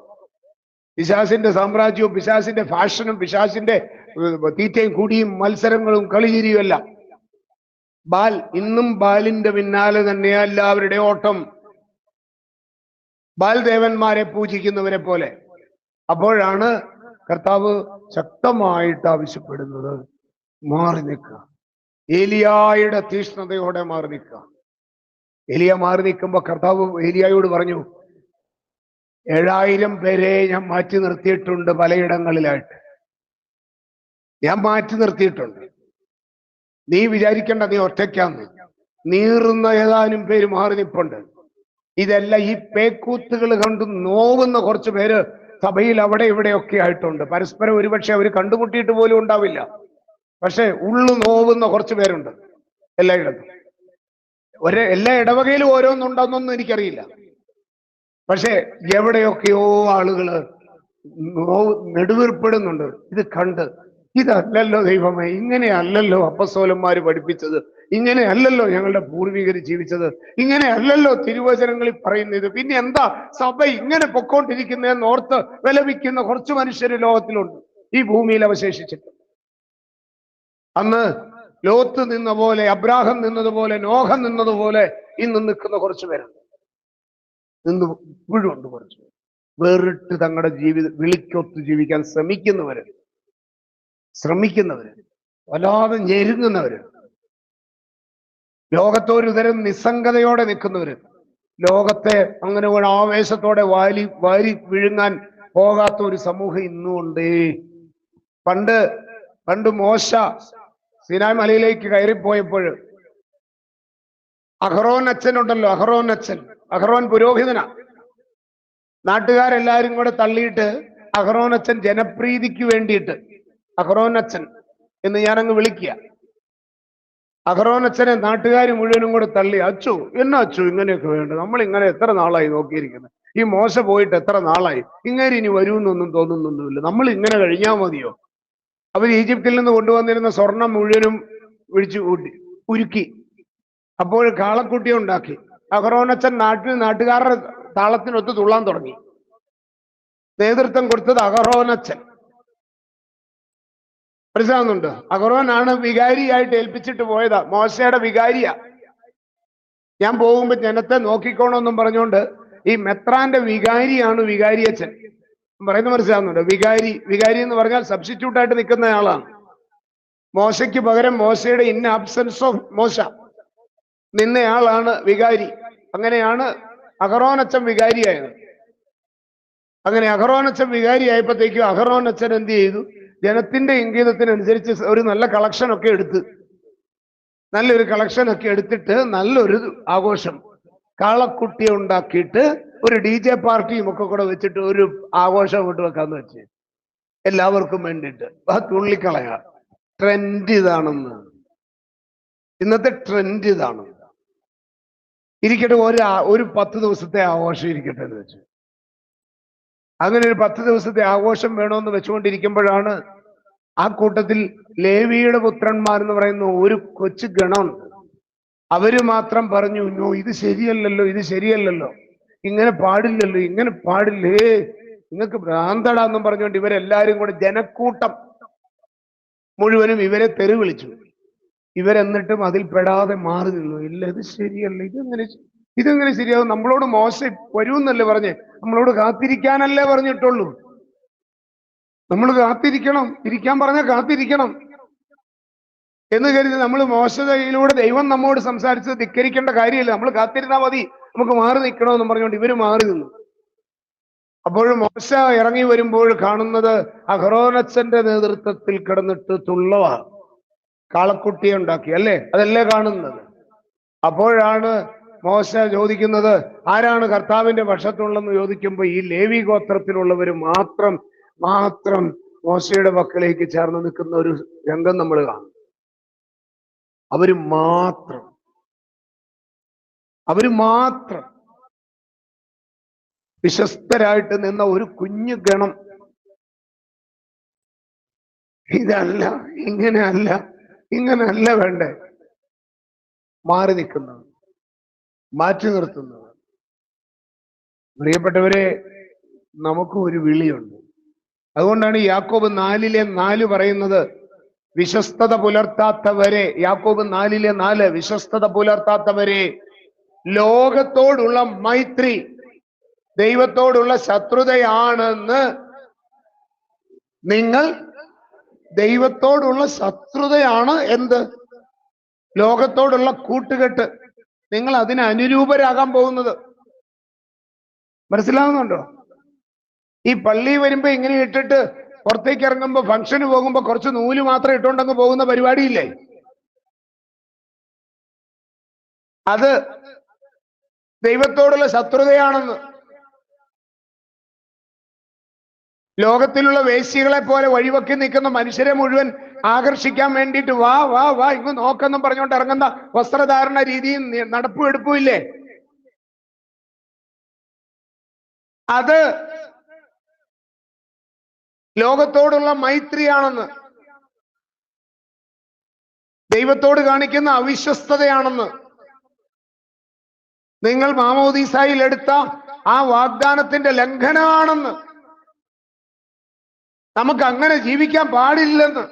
പിശാസിന്റെ സാമ്രാജ്യവും പിശാസിന്റെ ഫാഷനും പിശാസിന്റെ തീറ്റയും കൂടിയും മത്സരങ്ങളും കളിചിരിയും എല്ലാം. ഇന്നും ബാലിന്റെ പിന്നാലെ തന്നെയാ എല്ലാവരുടെ ഓട്ടം, ബാൽദേവന്മാരെ പൂജിക്കുന്നവരെ പോലെ. അപ്പോഴാണ് കർത്താവ് ശക്തമായിട്ട് ആവശ്യപ്പെടുന്നത്, മാറി നിൽക്കുക, ഏലിയായുടെ തീഷ്ണതയോടെ മാറി നിൽക്കുക. ഏലിയ മാറി നിൽക്കുമ്പോ കർത്താവ് ഏലിയായോട് പറഞ്ഞു, 7000 പേരെ ഞാൻ മാറ്റി നിർത്തിയിട്ടുണ്ട്, പലയിടങ്ങളിലായിട്ട് ഞാൻ മാറ്റി നിർത്തിയിട്ടുണ്ട്. നീ വിചാരിക്കേണ്ട നീ ഒറ്റയ്ക്കാന്ന്, നീറുന്ന ഏതാനും പേര് മാറി നിൽപ്പുണ്ട്. ഇതെല്ലാം ഈ പേക്കൂത്തുകൾ കണ്ട് നോവുന്ന കുറച്ച് പേര് സഭയിൽ അവിടെ ഇവിടെയൊക്കെ ആയിട്ടുണ്ട്. പരസ്പരം ഒരുപക്ഷെ അവർ കണ്ടുമുട്ടിയിട്ട് പോലും ഉണ്ടാവില്ല, പക്ഷെ ഉള്ളു നോവുന്ന കുറച്ച് പേരുണ്ട് എല്ലായിടത്തും. എല്ലാ ഇടവകയിലും ഓരോന്നുണ്ടെന്നൊന്നും എനിക്കറിയില്ല, പക്ഷെ എവിടെയൊക്കെയോ ആളുകള് നെടുവീർപ്പെടുന്നുണ്ട്. ഇത് കണ്ട്, ഇതല്ലല്ലോ ദൈവമേ, ഇങ്ങനെയല്ലല്ലോ അപ്പസ്തോലന്മാര് പഠിപ്പിച്ചത്, ഇങ്ങനെയല്ലല്ലോ ഞങ്ങളുടെ പൂർവികർ ജീവിച്ചത്, ഇങ്ങനെയല്ലല്ലോ തിരുവചനങ്ങളിൽ പറയുന്നത്, പിന്നെ എന്താ സഭ ഇങ്ങനെ പൊക്കോണ്ടിരിക്കുന്നതെന്ന് ഓർത്ത് വിലപിക്കുന്ന കുറച്ച് മനുഷ്യര് ലോകത്തിലുണ്ട്, ഈ ഭൂമിയിൽ അവശേഷിച്ചിട്ട്. അന്ന് ലോത്ത് നിന്ന പോലെ, അബ്രാഹം നിന്നതുപോലെ, നോഹ നിന്നതുപോലെ ഇന്ന് നിൽക്കുന്ന കുറച്ച് പേരുണ്ട്, ഇപ്പോഴും ഉണ്ട് കുറച്ച് പേര്. വേറിട്ട് തങ്ങളുടെ വിളിക്കൊത്ത് ജീവിക്കാൻ ശ്രമിക്കുന്നവര്, വല്ലാതെ ഞെരുങ്ങുന്നവര്, ലോകത്തൊരു തരം നിസ്സംഗതയോടെ നിൽക്കുന്നവര്, ലോകത്തെ അങ്ങനെ ഒരു ആവേശത്തോടെ വാരി വിഴുങ്ങാൻ പോകാത്ത ഒരു സമൂഹം ഇന്നും ഉണ്ട്. പണ്ട് മോശ സിനായ് മലയിലേക്ക് കയറിപ്പോയപ്പോൾ അഹറോൻ അച്ഛൻ ഉണ്ടല്ലോ, അഹറോൻ പുരോഹിതനാ. നാട്ടുകാരെല്ലാരും കൂടെ തള്ളിയിട്ട് അഹറോൻ അച്ഛൻ ജനപ്രീതിക്ക് വേണ്ടിയിട്ട്, അഹറോൻ അച്ഛൻ എന്ന് ഞാനങ്ങ് വിളിക്കുക, അഹറോൻ അച്ഛനെ നാട്ടുകാർ മുഴുവനും കൂടെ തള്ളി, അച്ചു ഇങ്ങനെയൊക്കെ വേണ്ട, നമ്മൾ ഇങ്ങനെ എത്ര നാളായി നോക്കിയിരിക്കുന്നത്, ഈ മോശ പോയിട്ട് എത്ര നാളായി, ഇങ്ങനെ ഇനി വരുമെന്നൊന്നും തോന്നുന്നൊന്നുമില്ല. നമ്മൾ ഇങ്ങനെ കഴിഞ്ഞാൽ മതിയോ? അവർ ഈജിപ്തിൽ നിന്ന് കൊണ്ടുവന്നിരുന്ന സ്വർണം മുഴുവനും വിളിച്ചു കൂട്ടി ഉരുക്കി. അപ്പോൾ കാളക്കുട്ടിയെ ഉണ്ടാക്കി. അഹറോനച്ചൻ നാട്ടുകാരുടെ താളത്തിനൊത്ത് തുള്ളാൻ തുടങ്ങി. നേതൃത്വം കൊടുത്തത് അഹറോനച്ചൻ. മനസ്സിലാവുന്നുണ്ട്? അഹറോനാണ് വികാരിയായിട്ട് ഏൽപ്പിച്ചിട്ട് പോയതാ. മോശയുടെ വികാരിയാ. ഞാൻ പോകുമ്പോ ജനത്തെ നോക്കിക്കോണമെന്നും പറഞ്ഞുകൊണ്ട് ഈ മെത്രാന്റെ വികാരിയാണ് വികാരിയച്ഛൻ പറയുന്നത്. മനസ്സിലാവുന്നുണ്ട്? വികാരി എന്ന് പറഞ്ഞാൽ സബ്സ്റ്റിറ്റ്യൂട്ട് ആയിട്ട് നിൽക്കുന്ന ആളാണ്. മോശയ്ക്ക് പകരം മോശയുടെ ഇൻ ആബ്സെൻസ് ഓഫ് മോശ നിന്നയാളാണ് വികാരി. അങ്ങനെയാണ് അഹറോനച്ചൻ വികാരിയായത്. അങ്ങനെ അഹറോനച്ചൻ വികാരിയായപ്പോഴത്തേക്കും അഹറോനച്ചൻ എന്ത് ചെയ്തു? ജനത്തിന്റെ ഇംഗിതത്തിനനുസരിച്ച് ഒരു നല്ല കളക്ഷൻ ഒക്കെ എടുത്ത്, നല്ലൊരു കളക്ഷൻ ഒക്കെ എടുത്തിട്ട് നല്ലൊരു ആഘോഷം, കാളക്കുട്ടിയെ ഉണ്ടാക്കിയിട്ട് ഒരു DJ പാർട്ടിയും ഒക്കെ കൂടെ വെച്ചിട്ട് ഒരു ആഘോഷം കൊണ്ട് വെക്കാന്ന് വെച്ച് എല്ലാവർക്കും വേണ്ടിയിട്ട്. ആ തുള്ളിക്കളയാ. ട്രെൻഡ് ഇതാണെന്ന്. ഇന്നത്തെ ട്രെൻഡ് ഇതാണ്. ഇരിക്കട്ടെ, ഒരു 10 ദിവസത്തെ ആഘോഷം ഇരിക്കട്ടെ എന്ന് വെച്ചു. അങ്ങനെ ഒരു 10 ദിവസത്തെ ആഘോഷം വേണമെന്ന് വെച്ചുകൊണ്ടിരിക്കുമ്പോഴാണ് ആ കൂട്ടത്തിൽ ലേവിയുടെ പുത്രന്മാരെന്ന് പറയുന്ന ഒരു കൊച്ചു ഗണമുണ്ട്. അവര് മാത്രം പറഞ്ഞു, നോ, ഇത് ശരിയല്ലല്ലോ, ഇത് ശരിയല്ലല്ലോ, ഇങ്ങനെ പാടില്ലല്ലോ, ഇങ്ങനെ പാടില്ലേ, നിങ്ങൾക്ക് ഭ്രാന്തടാന്നും പറഞ്ഞുകൊണ്ട് ഇവരെല്ലാരും കൂടെ ജനക്കൂട്ടം മുഴുവനും ഇവരെ തെറി വിളിച്ചു. ഇവരെന്നിട്ടും അതിൽ പെടാതെ മാറി നിന്നു. ഇല്ല, ഇത് ശരിയല്ല, ഇതെങ്ങനെ ശരിയാവും? നമ്മളോട് മോശം വരുമെന്നല്ലേ പറഞ്ഞേ, നമ്മളോട് കാത്തിരിക്കാനല്ലേ പറഞ്ഞിട്ടുള്ളൂ. നമ്മൾ കാത്തിരിക്കണം, ഇരിക്കാൻ പറഞ്ഞാൽ കാത്തിരിക്കണം എന്ന് കരുതി നമ്മൾ മോശതയിലൂടെ ദൈവം നമ്മോട് സംസാരിച്ചത് ധിക്കരിക്കേണ്ട കാര്യമില്ല. നമ്മൾ കാത്തിരുന്നാൽ മതി, നമുക്ക് മാറി നിൽക്കണമെന്ന് പറഞ്ഞുകൊണ്ട് ഇവര് മാറി നിന്നു. അപ്പോൾ മോശ ഇറങ്ങി വരുമ്പോൾ കാണുന്നത് അഹറോനച്ചന്റെ നേതൃത്വത്തിൽ കിടന്നിട്ട് തുള്ളവാ, കാളക്കുട്ടിയെ ഉണ്ടാക്കി, അല്ലേ? അതല്ലേ കാണുന്നത്. അപ്പോഴാണ് മോശ ചോദിക്കുന്നത്, ആരാണ് കർത്താവിന്റെ പക്ഷത്തുള്ളതെന്ന് ചോദിക്കുമ്പോൾ ഈ ലേവി ഗോത്രത്തിലുള്ളവർ മാത്രം മോശയുടെ പക്കലേക്ക് ചേർന്ന് നിൽക്കുന്ന ഒരു രംഗം നമ്മൾ കാണും. അവര് മാത്രം വിശ്വസ്തരായിട്ട് നിന്ന ഒരു കുഞ്ഞു ഗണം. ഇതല്ല, ഇങ്ങനെയല്ല വേണ്ടേ, മാറി നിൽക്കുന്നത്, മാറ്റി നിർത്തുന്നത്. പ്രിയപ്പെട്ടവരെ, നമുക്ക് ഒരു വിളിയുണ്ട്. അതുകൊണ്ടാണ് യാക്കോബ് 4:4 പറയുന്നത്, വിശ്വസ്തത പുലർത്താത്തവരെ, യാക്കോബ് 4:4, വിശ്വസ്തത പുലർത്താത്തവരെ, ലോകത്തോടുള്ള മൈത്രി ദൈവത്തോടുള്ള ശത്രുതയാണെന്ന് നിങ്ങൾ, ദൈവത്തോടുള്ള ശത്രുതയാണ് എന്ത്? ലോകത്തോടുള്ള കൂട്ടുകെട്ട്. നിങ്ങൾ അതിന് അനുരൂപരാകാൻ പോകുന്നത്. മനസ്സിലാവുന്നുണ്ടോ? ഈ പള്ളി വരുമ്പോ ഇങ്ങനെ ഇട്ടിട്ട് പുറത്തേക്ക് ഇറങ്ങുമ്പോ, ഫംഗ്ഷന് പോകുമ്പോ കുറച്ച് നൂല് മാത്രം ഇട്ടുകൊണ്ടങ്ങ് പോകുന്ന പരിപാടിയില്ലേ, അത് ദൈവത്തോടുള്ള ശത്രുതയാണെന്ന്. ലോകത്തിലുള്ള വേശ്യകളെ പോലെ വഴിവെക്കി നിൽക്കുന്ന മനുഷ്യരെ മുഴുവൻ ആകർഷിക്കാൻ വേണ്ടിയിട്ട് വാ വാ വാ ഇങ്ങ് നോക്കെന്നും പറഞ്ഞുകൊണ്ട് ഇറങ്ങുന്ന വസ്ത്രധാരണ രീതിയും നടപ്പും എടുപ്പും ഇല്ലേ, അത് ലോകത്തോടുള്ള മൈത്രിയാണെന്ന്, ദൈവത്തോട് കാണിക്കുന്ന അവിശ്വസ്തതയാണെന്ന്. നിങ്ങൾ മാമോദീസായിൽ എടുത്ത ആ വാഗ്ദാനത്തിന്റെ ലംഘനമാണെന്ന്, നമുക്ക് അങ്ങനെ ജീവിക്കാൻ പാടില്ലെന്ന്,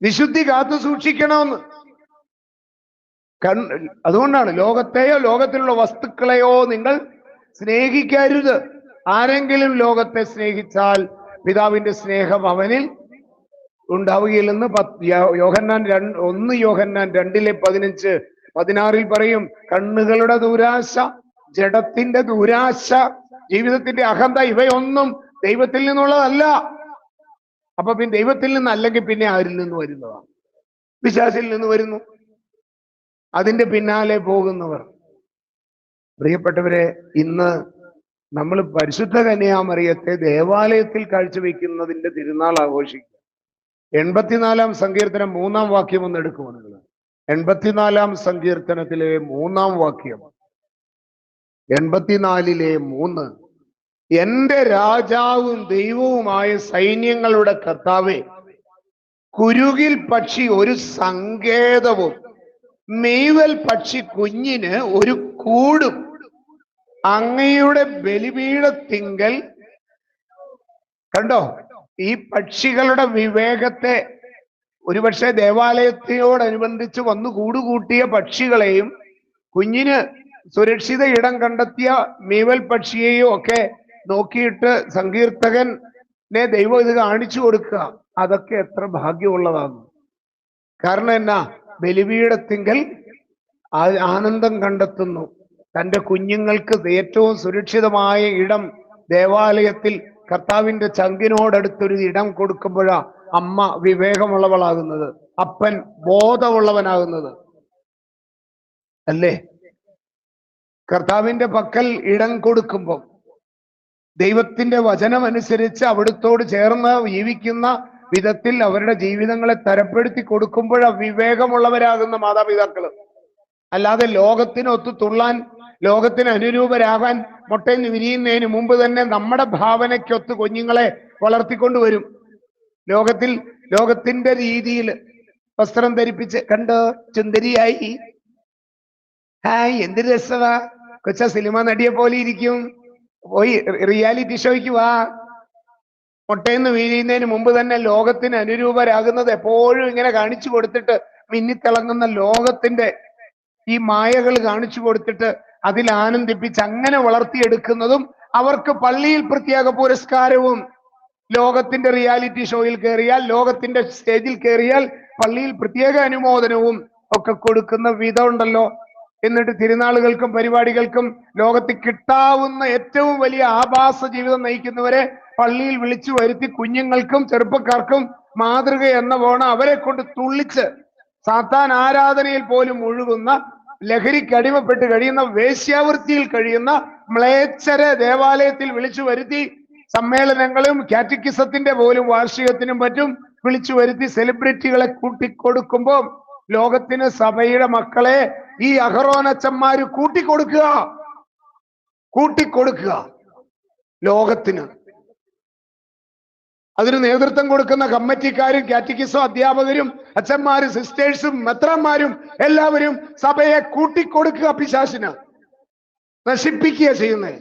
വിശുദ്ധി കാത്തു സൂക്ഷിക്കണമെന്ന്. അതുകൊണ്ടാണ് ലോകത്തെയോ ലോകത്തിലുള്ള വസ്തുക്കളെയോ നിങ്ങൾ സ്നേഹിക്കരുത്. ആരെങ്കിലും ലോകത്തെ സ്നേഹിച്ചാൽ പിതാവിന്റെ സ്നേഹം അവനിൽ ഉണ്ടാവുകയില്ലെന്ന് 1 യോഹന്നാൻ 2:15-16 പറയും. കണ്ണുകളുടെ ദുരാശ, ജഡത്തിന്റെ ദുരാശ, ജീവിതത്തിന്റെ അഹന്ത, ഇവയൊന്നും ദൈവത്തിൽ നിന്നുള്ളതല്ല. അപ്പൊ പിന്നെ ദൈവത്തിൽ നിന്നല്ലെങ്കിൽ പിന്നെ ആരിൽ നിന്ന് വരുന്നതാണ്? പിശാചിൽ നിന്ന് വരുന്നു. അതിന്റെ പിന്നാലെ പോകുന്നവർ. പ്രിയപ്പെട്ടവരെ, ഇന്ന് നമ്മൾ പരിശുദ്ധ കന്യാമറിയത്തെ ദേവാലയത്തിൽ കാഴ്ചവെക്കുന്നതിന്റെ തിരുനാൾ ആഘോഷിക്കുക. 84-ാം സങ്കീർത്തനം 3-ാം വാക്യം ഒന്ന് എടുക്കുമോ നിങ്ങൾ? 84-ാം സങ്കീർത്തനത്തിലെ 3-ാം വാക്യം. 84:3 എന്റെ രാജാവും ദൈവവുമായ സൈന്യങ്ങളുടെ കർത്താവേ, കുരുകിൽ പക്ഷി ഒരു സങ്കേതവും മെയ്വൽ പക്ഷി കുഞ്ഞിന് ഒരു കൂടും അങ്ങയുടെ ബലിപീഠത്തിങ്കൽ. കണ്ടോ, ഈ പക്ഷികളുടെ വിവേകത്തെ, ഒരുപക്ഷെ ദേവാലയത്തോടനുബന്ധിച്ച് വന്നു കൂടുകൂട്ടിയ പക്ഷികളെയും കുഞ്ഞിന് സുരക്ഷിത ഇടം കണ്ടെത്തിയ മീവൽ പക്ഷിയെയും ഒക്കെ നോക്കിയിട്ട് സങ്കീർത്തകനെ ദൈവം ഇത് കാണിച്ചു കൊടുക്കുക. അതൊക്കെ എത്ര ഭാഗ്യമുള്ളതാണ്. കാരണം എന്നാ, ബലിപീഠത്തിങ്കൽ ആനന്ദം കണ്ടെത്തുന്നു. തൻ്റെ കുഞ്ഞുങ്ങൾക്ക് ഏറ്റവും സുരക്ഷിതമായ ഇടം ദേവാലയത്തിൽ കർത്താവിന്റെ ചങ്കിനോടടുത്തൊരു ഇടം കൊടുക്കുമ്പോഴാ അമ്മ വിവേകമുള്ളവളാകുന്നത്, അപ്പൻ ബോധമുള്ളവനാകുന്നത്. അല്ലേ? കർത്താവിന്റെ പക്കൽ ഇടം കൊടുക്കുമ്പോൾ ദൈവത്തിന്റെ വചനമനുസരിച്ച് അവിടുത്തോട് ചേർന്ന് ജീവിക്കുന്ന വിധത്തിൽ അവരുടെ ജീവിതങ്ങളെ തരപ്പെടുത്തി കൊടുക്കുമ്പോഴാ വിവേകമുള്ളവരാകുന്ന മാതാപിതാക്കള്. അല്ലാതെ ലോകത്തിനൊത്തു തുള്ളാൻ, ലോകത്തിന് അനുരൂപരാകാൻ മുട്ടയിൽ വിരിയുന്നതിന് മുമ്പ് തന്നെ നമ്മുടെ ഭാവനയ്ക്കൊത്ത് കുഞ്ഞുങ്ങളെ വളർത്തിക്കൊണ്ടുവരും. ലോകത്തിന്റെ രീതിയിൽ വസ്ത്രം ധരിപ്പിച്ച്, കണ്ടോ ചുന്ദരിയായി, ഹായ് എന്ത് രസവാ, കൊച്ച സിനിമ നടിയെ പോലെ ഇരിക്കും, പോയി റിയാലിറ്റി ഷോയ്ക്ക് വാ. മുട്ടയെന്ന് വീഴുന്നതിന് മുമ്പ് തന്നെ ലോകത്തിന് അനുരൂപരാകുന്നത് എപ്പോഴും ഇങ്ങനെ കാണിച്ചു കൊടുത്തിട്ട്, മിന്നിത്തിളങ്ങുന്ന ലോകത്തിന്റെ ഈ മായകൾ കാണിച്ചു കൊടുത്തിട്ട് അതിൽ ആനന്ദിപ്പിച്ച് അങ്ങനെ വളർത്തിയെടുക്കുന്നതും അവർക്ക് പള്ളിയിൽ പ്രത്യേക പുരസ്കാരവും, ലോകത്തിന്റെ റിയാലിറ്റി ഷോയിൽ കയറിയാൽ, ലോകത്തിന്റെ സ്റ്റേജിൽ കയറിയാൽ പള്ളിയിൽ പ്രത്യേക അനുമോദനവും ഒക്കെ കൊടുക്കുന്ന വിധം ഉണ്ടല്ലോ. എന്നിട്ട് തിരുനാളുകൾക്കും പരിപാടികൾക്കും ലോകത്തിൽ കിട്ടാവുന്ന ഏറ്റവും വലിയ ആഭാസ ജീവിതം നയിക്കുന്നവരെ പള്ളിയിൽ വിളിച്ചു വരുത്തി കുഞ്ഞുങ്ങൾക്കും ചെറുപ്പക്കാർക്കും മാതൃക എന്ന പോണം അവരെ കൊണ്ട് തുള്ളിച്ച് സാത്താൻ ആരാധനയിൽ പോലും മുഴുകുന്ന, ലഹരിക്ക് അടിമപ്പെട്ട് കഴിയുന്ന, വേശ്യാവൃത്തിയിൽ കഴിയുന്ന മ്ലേച്ഛരെ ദേവാലയത്തിൽ വിളിച്ചു വരുത്തി സമ്മേളനങ്ങളും കാറ്റക്കിസത്തിന്റെ പോലും വാർഷികത്തിനും പറ്റും വിളിച്ചു വരുത്തി സെലിബ്രിറ്റികളെ കൂട്ടിക്കൊടുക്കുമ്പോൾ ലോകത്തിന് സഭയുടെ മക്കളെ ഈ അഹറോനച്ചന്മാര് കൂട്ടിക്കൊടുക്കുക ലോകത്തിന്. അതിന് നേതൃത്വം കൊടുക്കുന്ന കമ്മിറ്റിക്കാരും കാറ്റക്കിസം അധ്യാപകരും അച്ഛന്മാരും സിസ്റ്റേഴ്സും മെത്രാന്മാരും എല്ലാവരും സഭയെ കൂട്ടിക്കൊടുക്കുക, പിശാചിന് നശിപ്പിക്കുക ചെയ്യുന്നത്.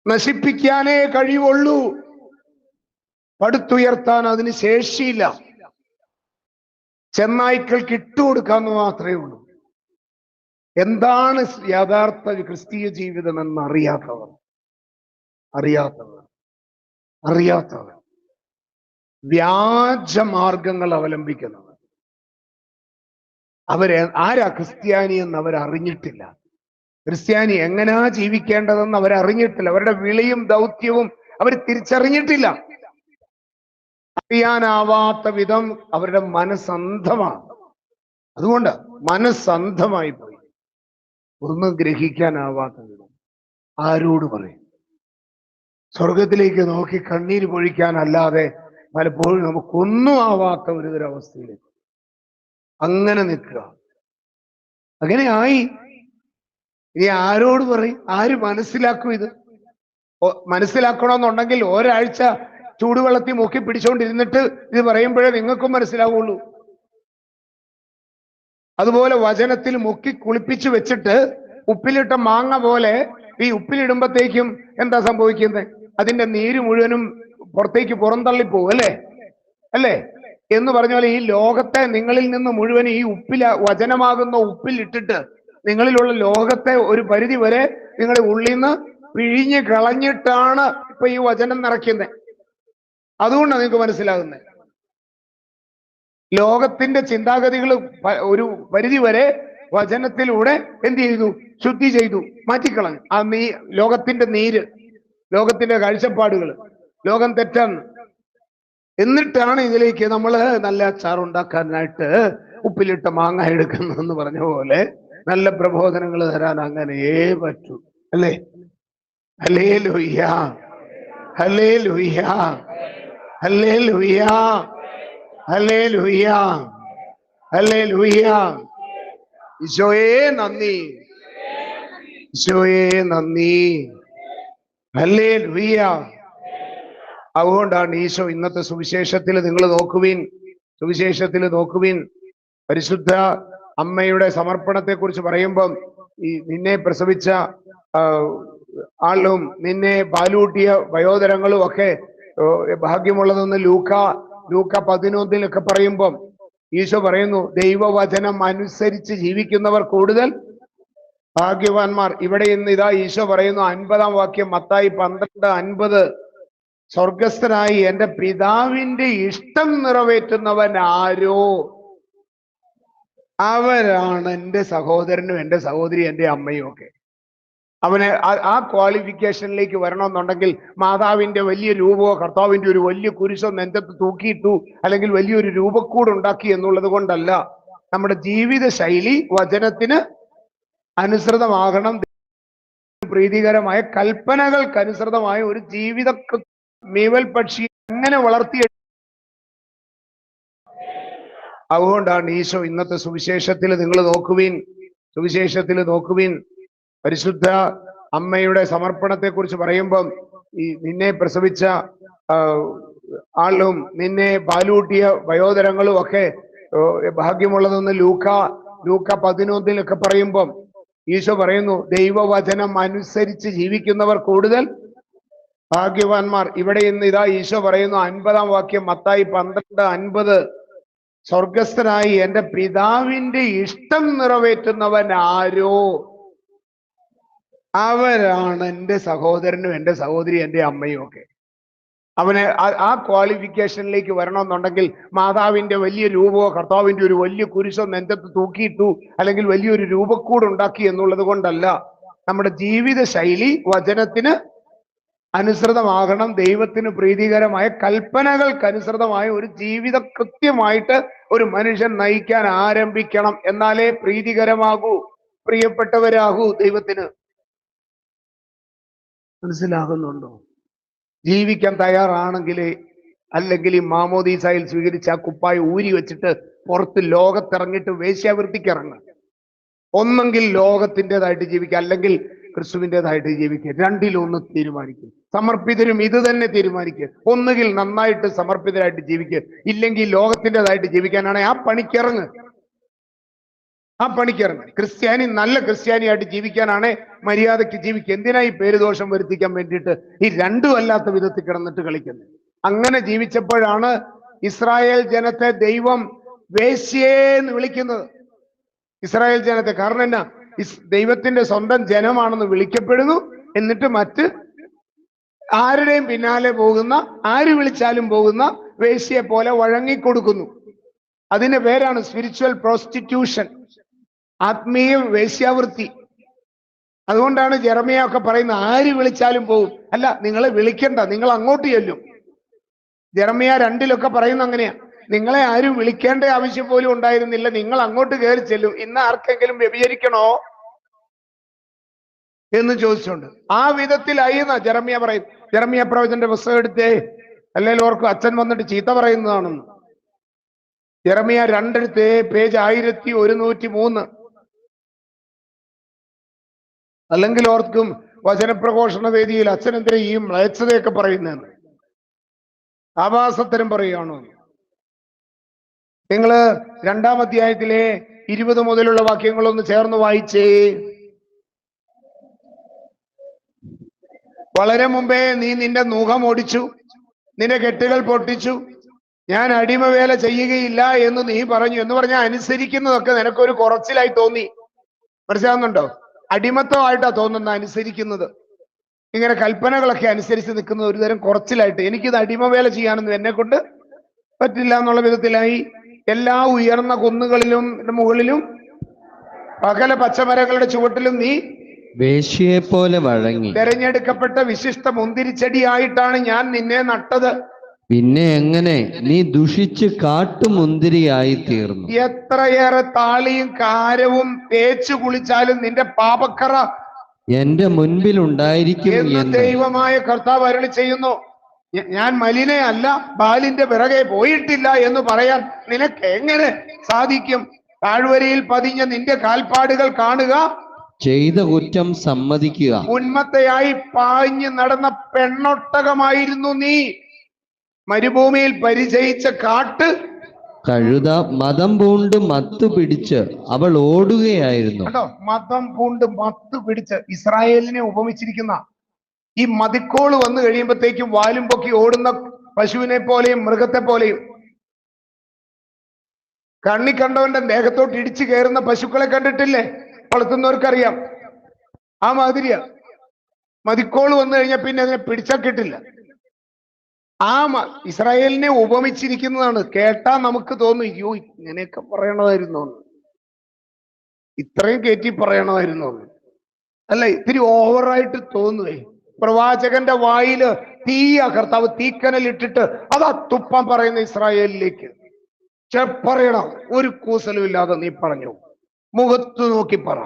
നശിപ്പിക്കാനേ കഴിയുള്ളൂ, പടുത്തുയർത്താൻ അതിന് ശേഷിയില്ല. ചെന്നായ്ക്കൾക്ക് ഇട്ടുകൊടുക്കാന്ന് മാത്രമേ ഉള്ളൂ. എന്താണ് യഥാർത്ഥ ക്രിസ്തീയ ജീവിതം എന്ന് അറിയാത്തവർ വ്യാജമാർഗങ്ങൾ അവലംബിക്കുന്നവർ, ആരാ ക്രിസ്ത്യാനി എന്ന് അവരറിഞ്ഞിട്ടില്ല. ക്രിസ്ത്യാനി എങ്ങനെയാ ജീവിക്കേണ്ടതെന്ന് അവരറിഞ്ഞിട്ടില്ല. അവരുടെ വിളിയും ദൗത്യവും അവർ തിരിച്ചറിഞ്ഞിട്ടില്ല. അറിയാനാവാത്ത വിധം അവരുടെ മനസ്സന്ധമാണ്. അതുകൊണ്ട് മനസ്സന്ധമായി പോയി, ഒന്നും ഗ്രഹിക്കാനാവാത്ത വിധം. ആരോട് പറയും? സ്വർഗത്തിലേക്ക് നോക്കി കണ്ണീര് പൊഴിക്കാനല്ലാതെ പലപ്പോഴും നമുക്കൊന്നും ആവാത്ത ഒരവസ്ഥയിലേക്ക് അങ്ങനെ നിൽക്കുക. അങ്ങനെയായി. ഇനി ആരോട് പറയും? ആര് മനസ്സിലാക്കും? ഇത് മനസ്സിലാക്കണമെന്നുണ്ടെങ്കിൽ ഒരാഴ്ച ചൂടുവെള്ളത്തിൽ മുക്കി പിടിച്ചുകൊണ്ടിരുന്നിട്ട് ഇത് പറയുമ്പോഴേ നിങ്ങൾക്കും മനസ്സിലാവുള്ളൂ. അതുപോലെ വചനത്തിൽ മുക്കി കുളിപ്പിച്ചു വെച്ചിട്ട് ഉപ്പിലിട്ട മാങ്ങ പോലെ ഈ ഉപ്പിലിടുമ്പോഴത്തേക്കും എന്താ സംഭവിക്കുന്നത്? അതിന്റെ നീര് മുഴുവനും പുറത്തേക്ക് പുറന്തള്ളിപ്പോവും. അല്ലേ എന്ന് പറഞ്ഞ പോലെ ഈ ലോകത്തെ നിങ്ങളിൽ നിന്ന് മുഴുവൻ ഈ വചനമാകുന്ന ഉപ്പിലിട്ടിട്ട് നിങ്ങളിലുള്ള ലോകത്തെ ഒരു പരിധി വരെ നിങ്ങളുടെ ഉള്ളിൽ നിന്ന് പിഴിഞ്ഞ് കളഞ്ഞിട്ടാണ് ഇപ്പൊ ഈ വചനം നിറയ്ക്കുന്നത്. അതുകൊണ്ടാണ് നിങ്ങൾക്ക് മനസ്സിലാകുന്നത്. ലോകത്തിന്റെ ചിന്താഗതികൾ ഒരു പരിധി വരെ വചനത്തിലൂടെ എന്ത് ചെയ്തു? ശുദ്ധി ചെയ്തു, മാറ്റിക്കളഞ്ഞു. ആ ലോകത്തിന്റെ നീര്, ലോകത്തിന്റെ കാഴ്ചപ്പാടുകൾ, ലോകം തെറ്റാണ്. എന്നിട്ടാണ് ഇതിലേക്ക് നമ്മൾ നല്ല അച്ചാറുണ്ടാക്കാനായിട്ട് ഉപ്പിലിട്ട മാങ്ങ എടുക്കുന്നതെന്ന് പറഞ്ഞ പോലെ നല്ല പ്രബോധനങ്ങൾ തരാൻ അങ്ങനെയേ പറ്റൂ. അല്ലേ? Hallelujah, hallelujah, hallelujah, hallelujah, hallelujah. ഈശോയെ നന്ദി, ഈശോയെ നന്ദി. ഹല്ലേലൂയ. അതുകൊണ്ടാണ് ഈശോ ഇന്നത്തെ സുവിശേഷത്തിൽ നിങ്ങൾ നോക്കുവിൻ, പരിശുദ്ധ അമ്മയുടെ സമർപ്പണത്തെ കുറിച്ച് പറയുമ്പം ഈ നിന്നെ പ്രസവിച്ച ആളും നിന്നെ പാലൂട്ടിയ വയോധരങ്ങളും ഒക്കെ ഭാഗ്യമുള്ളതെന്ന് ലൂക്ക 11 പറയുമ്പം ഈശോ പറയുന്നു, ദൈവവചനം അനുസരിച്ച് ജീവിക്കുന്നവർ കൂടുതൽ ഭാഗ്യവാന്മാർ. ഇവിടെ ഇന്ന് ഇതാ ഈശോ പറയുന്നു 50-ാം വാക്യം, മത്തായി 12:50, സ്വർഗസ്ഥനായി എന്റെ പിതാവിന്റെ ഇഷ്ടം നിറവേറ്റുന്നവൻ ആരോ അവരാണ് എൻ്റെ സഹോദരനും എൻ്റെ സഹോദരി എൻ്റെ അമ്മയും ഒക്കെ. അവന് ആ ക്വാളിഫിക്കേഷനിലേക്ക് വരണമെന്നുണ്ടെങ്കിൽ മാതാവിന്റെ വലിയ രൂപമോ കർത്താവിന്റെ ഒരു വലിയ കുരിശോ നെഞ്ചത്ത് തൂക്കിയിട്ടു അല്ലെങ്കിൽ വലിയൊരു രൂപക്കൂട് ഉണ്ടാക്കി എന്നുള്ളത് കൊണ്ടല്ല. നമ്മുടെ ജീവിത ശൈലി വചനത്തിന് അനുസൃതമാകണം. പ്രീതികരമായ കൽപ്പനകൾക്കനുസൃതമായ ഒരു ജീവിത മീവൽ പക്ഷി അങ്ങനെ വളർത്തി. അതുകൊണ്ടാണ് ഈശോ ഇന്നത്തെ സുവിശേഷത്തിൽ നിങ്ങൾ നോക്കുവിൻ, പരിശുദ്ധ അമ്മയുടെ സമർപ്പണത്തെ കുറിച്ച് പറയുമ്പം ഈ നിന്നെ പ്രസവിച്ച ആളും നിന്നെ പാലൂട്ടിയ വയോധരങ്ങളും ഒക്കെ ഭാഗ്യമുള്ളതെന്ന് ലൂക്ക 11 പറയുമ്പം ഈശോ പറയുന്നു, ദൈവവചനം അനുസരിച്ച് ജീവിക്കുന്നവർ കൂടുതൽ ഭാഗ്യവാന്മാർ. ഇവിടെ ഇന്ന് ഇതാ ഈശോ പറയുന്നു 50-ാം വാക്യം, മത്തായി 12:50, സ്വർഗസ്ഥനായി എന്റെ പിതാവിന്റെ ഇഷ്ടം നിറവേറ്റുന്നവൻ ആരോ അവരാണ് എൻ്റെ സഹോദരനും എൻ്റെ സഹോദരി എൻ്റെ അമ്മയും ഒക്കെ. അവന് ആ ക്വാളിഫിക്കേഷനിലേക്ക് വരണമെന്നുണ്ടെങ്കിൽ മാതാവിന്റെ വലിയ രൂപമോ കർത്താവിന്റെ ഒരു വലിയ കുരിശോ നെഞ്ചത്ത് തൂക്കിയിട്ടു അല്ലെങ്കിൽ വലിയൊരു രൂപക്കൂട് ഉണ്ടാക്കി എന്നുള്ളത് കൊണ്ടല്ല. നമ്മുടെ ജീവിത ശൈലി വചനത്തിന് അനുസൃതമാകണം. ദൈവത്തിന് പ്രീതികരമായ കൽപ്പനകൾക്കനുസൃതമായ ഒരു ജീവിതം കൃത്യമായിട്ട് ഒരു മനുഷ്യൻ നയിക്കാൻ ആരംഭിക്കണം. എന്നാലേ പ്രീതികരമാകൂ, പ്രിയപ്പെട്ടവരാകൂ ദൈവത്തിന്. മനസ്സിലാകുന്നുണ്ടോ? ജീവിക്കാൻ തയ്യാറാണെങ്കിൽ, അല്ലെങ്കിൽ ഈ മാമോദീസായിൽ സ്വീകരിച്ച ആ കുപ്പായ ഊരി വെച്ചിട്ട് പുറത്ത് ലോകത്തിറങ്ങിയിട്ട് വേശ്യാവൃത്തിക്ക് ഇറങ്ങുക. ഒന്നെങ്കിൽ ലോകത്തിൻ്റെതായിട്ട് ജീവിക്കുക, അല്ലെങ്കിൽ ക്രിസ്തുവിൻ്റെതായിട്ട് ജീവിക്കുക. രണ്ടിലൊന്ന് തീരുമാനിക്കുക. സമർപ്പിതരും ഇത് തന്നെ തീരുമാനിക്കുക. ഒന്നുകിൽ നന്നായിട്ട് സമർപ്പിതരായിട്ട് ജീവിക്കുക, ഇല്ലെങ്കിൽ ലോകത്തിൻ്റെതായിട്ട് ജീവിക്കാനാണെങ്കിൽ ആ പണിക്കിറങ്ങ്. ക്രിസ്ത്യാനി നല്ല ക്രിസ്ത്യാനിയായിട്ട് ജീവിക്കാനാണ് മര്യാദയ്ക്ക് ജീവിക്കുക. എന്തിനായി പേരുദോഷം വരുത്തിക്കാൻ വേണ്ടിയിട്ട് ഈ രണ്ടും അല്ലാത്ത വിധത്തിൽ കിടന്നിട്ട് കളിക്കുന്നത്? അങ്ങനെ ജീവിച്ചപ്പോഴാണ് ഇസ്രായേൽ ജനത്തെ ദൈവം വേശ്യേന്ന് വിളിക്കുന്നത്. ഇസ്രായേൽ ജനത്തെ കാരണം എന്നാ? ദൈവത്തിന്റെ സ്വന്തം ജനമാണെന്ന് വിളിക്കപ്പെടുന്നു. എന്നിട്ട് മറ്റ് ആരുടെയും പിന്നാലെ പോകുന്ന, ആര് വിളിച്ചാലും പോകുന്ന വേശ്യയെ പോലെ വഴങ്ങിക്കൊടുക്കുന്നു. അതിന്റെ പേരാണ് സ്പിരിച്വൽ പ്രോസ്റ്റിറ്റ്യൂഷൻ, ആത്മീയ വേശ്യാവൃത്തി. അതുകൊണ്ടാണ് ജെറമിയ ഒക്കെ പറയുന്നത്, ആര് വിളിച്ചാലും പോകും. അല്ല, നിങ്ങളെ വിളിക്കണ്ട, നിങ്ങൾ അങ്ങോട്ട് ചെല്ലും. ജെറമിയ 2 പറയുന്ന അങ്ങനെയാ. നിങ്ങളെ ആരും വിളിക്കേണ്ട ആവശ്യം പോലും ഉണ്ടായിരുന്നില്ല, നിങ്ങൾ അങ്ങോട്ട് കയറി ചെല്ലും. ഇന്ന് ആർക്കെങ്കിലും വ്യഭിചരിക്കണോ എന്ന് ചോദിച്ചുകൊണ്ട് ആ വിധത്തിലായി എന്നാ ജെറമിയ പറയും. ജെറമിയ പ്രവചന്റെ പുസ്തകം എടുത്തേ, അല്ലെങ്കിൽ ഓർക്കും അച്ഛൻ വന്നിട്ട് ചീത്ത പറയുന്നതാണെന്ന്. ജെറമിയ 2 എടുത്തേ, പേജ് 1103. അല്ലെങ്കിൽ ഓർക്കും വചനപ്രഘോഷണ വേദിയിൽ അച്ഛൻ എന്തിനാ ഈ മ്ലേച്ഛതയൊക്കെ പറയുന്നതെന്ന്, ആഭാസത്തരം പറയുകയാണോ? നിങ്ങള് 2-ാം അധ്യായത്തിലെ 20 മുതലുള്ള വാക്യങ്ങളൊന്ന് ചേർന്ന് വായിച്ചേ. വളരെ മുമ്പേ നീ നിന്റെ മുഖം ഓടിച്ചു, നിന്റെ കെട്ടുകൾ പൊട്ടിച്ചു, ഞാൻ അടിമവേല ചെയ്യുകയില്ല എന്ന് നീ പറഞ്ഞു എന്ന് പറഞ്ഞാൽ അനുസരിക്കുന്നതൊക്കെ നിനക്കൊരു കുറച്ചിലായി തോന്നി. മനസ്സിലാവുന്നുണ്ടോ? അടിമത്തമായിട്ടാ തോന്നുന്ന അനുസരിക്കുന്നത്. ഇങ്ങനെ കൽപ്പനകളൊക്കെ അനുസരിച്ച് നിൽക്കുന്നത് ഒരു തരം കുറച്ചിലായിട്ട്. എനിക്കിത് അടിമവേല ചെയ്യാനൊന്നും എന്നെ കൊണ്ട് പറ്റില്ല എന്നുള്ള വിധത്തിലായി. എല്ലാ ഉയർന്ന കുന്നുകളിലും മുകളിലും പകല പച്ചമരങ്ങളുടെ ചുവട്ടിലും നീ വേശ്യയെ പോലെ വഴങ്ങി. തെരഞ്ഞെടുക്കപ്പെട്ട വിശിഷ്ട മുന്തിരിച്ചെടിയായിട്ടാണ് ഞാൻ നിന്നെ നട്ടത്. പിന്നെ എങ്ങനെ നീ ദുഷിച്ച് കാട്ടുമുന്തിരിയായി തീർന്നു. എത്രയേറെ താളിയും കാരവും തേച്ചു കുളിച്ചാലും നിന്റെ പാപക്കറ എന്റെ മുൻപിൽ ഉണ്ടായിരിക്കും എന്ന് ദൈവമായ കർത്താവ് അരുളി ചെയ്യുന്നു. ഞാൻ മലിനയല്ല, ബാലിന്റെ പിറകെ പോയിട്ടില്ല എന്ന് പറയാൻ നിനക്ക് എങ്ങനെ സാധിക്കും? താഴ്വരയിൽ പതിഞ്ഞ നിന്റെ കാൽപ്പാടുകൾ കാണുക, ചെയ്ത കുറ്റം സമ്മതിക്കുക. ഉന്മത്തയായി പാഞ്ഞു നടന്ന പെണ്ണൊട്ടകമായിരുന്നു നീ. മരുഭൂമിയിൽ പരിചയിച്ച കാട്ട് കഴുത മദം പൂണ്ട് മത്തു പിടിച്ച് അവൾ ഓടുകയായിരുന്നു. കേട്ടോ, മതം പൂണ്ട് മത്ത് പിടിച്ച് ഇസ്രായേലിനെ ഉപമിച്ചിരിക്കുന്ന ഈ മതിക്കോള് വന്നു കഴിയുമ്പോഴത്തേക്കും വാലും പൊക്കി ഓടുന്ന പശുവിനെ പോലെയും മൃഗത്തെ പോലെയും, കണ്ണി കണ്ടവന്റെ ദേഹത്തോട്ട് ഇടിച്ചു കയറുന്ന പശുക്കളെ കണ്ടിട്ടില്ലേ? വളർത്തുന്നവർക്കറിയാം. ആ മാതിരിയാ. മതിക്കോള് വന്നു കഴിഞ്ഞാൽ പിന്നെ അതിനെ പിടിച്ചാൽ കിട്ടില്ല. ഇസ്രായേലിനെ ഉപമിച്ചിരിക്കുന്നതാണ്. കേട്ടാ നമുക്ക് തോന്നും, അയ്യോ ഇങ്ങനെയൊക്കെ പറയണമായിരുന്നു, ഇത്രയും കയറ്റി പറയണമായിരുന്നു അല്ല, ഇത്തിരി ഓവറായിട്ട് തോന്നുവേ. പ്രവാചകന്റെ വായില് തീയ കർത്താവ് തീക്കനലിട്ടിട്ട് അതാ തുപ്പാൻ പറയുന്ന ഇസ്രായേലിലേക്ക്. പറയണം, ഒരു കൂസലും ഇല്ലാതെ നീ പറഞ്ഞു, മുഖത്ത് നോക്കി പറ.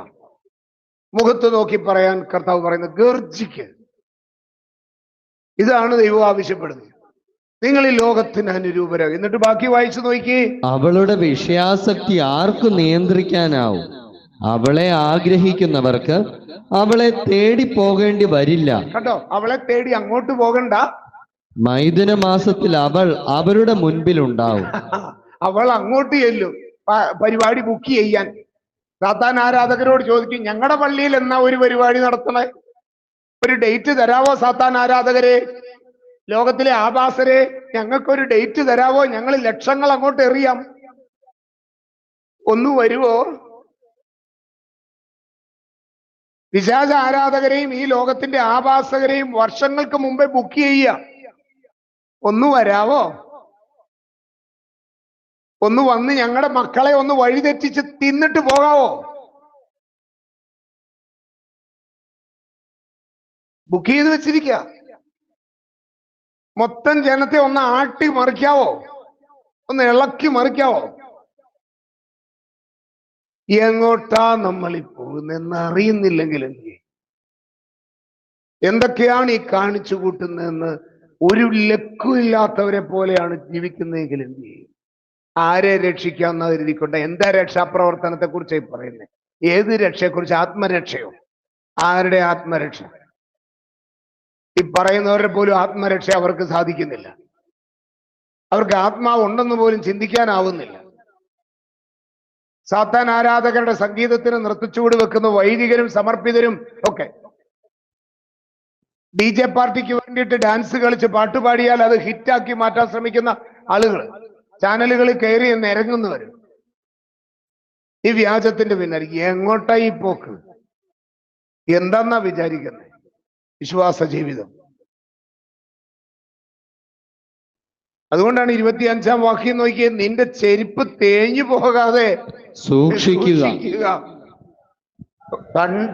മുഖത്ത് നോക്കി പറയാൻ കർത്താവ് പറയുന്നത് ഗർജിക്ക്. ഇതാണ് ദൈവം ആവശ്യപ്പെടുന്നത്. നിങ്ങൾ ഈ ലോകത്തിന് അനുരൂപരാകും. എന്നിട്ട് ബാക്കി വായിച്ചു നോക്കി. അവളുടെ വിഷയാസക്തി ആർക്കു നിയന്ത്രിക്കാനാവും? അവളെ ആഗ്രഹിക്കുന്നവർക്ക് അവളെ തേടി പോകേണ്ടി വരില്ല. കേട്ടോ, അവളെ തേടി അങ്ങോട്ട് പോകണ്ട. മൈഥുന മാസത്തിൽ അവൾ അവരുടെ മുൻപിൽ ഉണ്ടാവും. അവൾ അങ്ങോട്ട് ചെല്ലും പരിപാടി ബുക്ക് ചെയ്യാൻ. സാത്താൻ ആരാധകരോട് ചോദിക്കും, ഞങ്ങളുടെ പള്ളിയിൽ എന്നാ ഒരു പരിപാടി നടത്തണേ? ഒരു ഡേറ്റ് തരാവോ സാത്താൻ ആരാധകരെ, ലോകത്തിലെ ആഭാസരെ? ഞങ്ങൾക്കൊരു ഡേറ്റ് തരാവോ? ഞങ്ങൾ ലക്ഷങ്ങൾ അങ്ങോട്ട് എറിയാം. ഒന്ന് വരുവോ? പിശാച ആരാധകരെയും ഈ ലോകത്തിന്റെ ആഭാസകരെയും വർഷങ്ങൾക്ക് മുമ്പേ ബുക്ക് ചെയ്യുക. ഒന്ന് വരാവോ? ഒന്ന് വന്ന് ഞങ്ങളുടെ മക്കളെ ഒന്ന് വഴിതെറ്റിച്ച് തിന്നിട്ട് പോകാവോ? ബുക്ക് ചെയ്ത് വെച്ചിരിക്കുക. മൊത്തം ജനത്തെ ഒന്ന് ആട്ടി മറിക്കാവോ? ഒന്ന് ഇളക്കി മറിക്കാവോ? എങ്ങോട്ടാ നമ്മൾ ഈ പോകുന്നതെന്ന് അറിയുന്നില്ലെങ്കിൽ എന്തൊക്കെയാണ് ഈ കാണിച്ചു കൂട്ടുന്നതെന്ന് ഒരു ലക്കുമില്ലാത്തവരെ പോലെയാണ് ജീവിക്കുന്നതെങ്കിൽ എന്ത് ചെയ്യും? ആരെ രക്ഷിക്കാമെന്ന് കരുതിക്കൊണ്ട് എന്താ രക്ഷാപ്രവർത്തനത്തെ കുറിച്ചായി പറയുന്നത്? ഏത് രക്ഷയെക്കുറിച്ച്? ആത്മരക്ഷയോ? ആരുടെ ആത്മരക്ഷ? ഈ പറയുന്നവരുടെ പോലും ആത്മരക്ഷ അവർക്ക് സാധിക്കുന്നില്ല. അവർക്ക് ആത്മാവ് ഉണ്ടെന്ന് പോലും ചിന്തിക്കാനാവുന്നില്ല. സാത്താൻ ആരാധകരുടെ സംഗീതത്തിന് നൃത്തച്ചുവട് വെക്കുന്ന വൈദികരും സമർപ്പിതരും ഒക്കെ DJ പാർട്ടിക്ക് വേണ്ടിയിട്ട് ഡാൻസ് കളിച്ച് പാട്ടുപാടിയാൽ അത് ഹിറ്റാക്കി മാറ്റാൻ ശ്രമിക്കുന്ന ആളുകൾ ചാനലുകളിൽ കയറി നിരങ്ങുന്നവർ ഈ വ്യാജത്തിന്റെ പിന്നാലെ. എങ്ങോട്ടാ ഈ പോക്ക്? എന്താന്നാ വിചാരിക്കുന്നത്? വിശ്വാസ ജീവിതം. അതുകൊണ്ടാണ് 25-ാം വാക്യം നോക്കിയത്, നിന്റെ ചെരുപ്പ് തേഞ്ഞു പോകാതെ സൂക്ഷിക്കുക,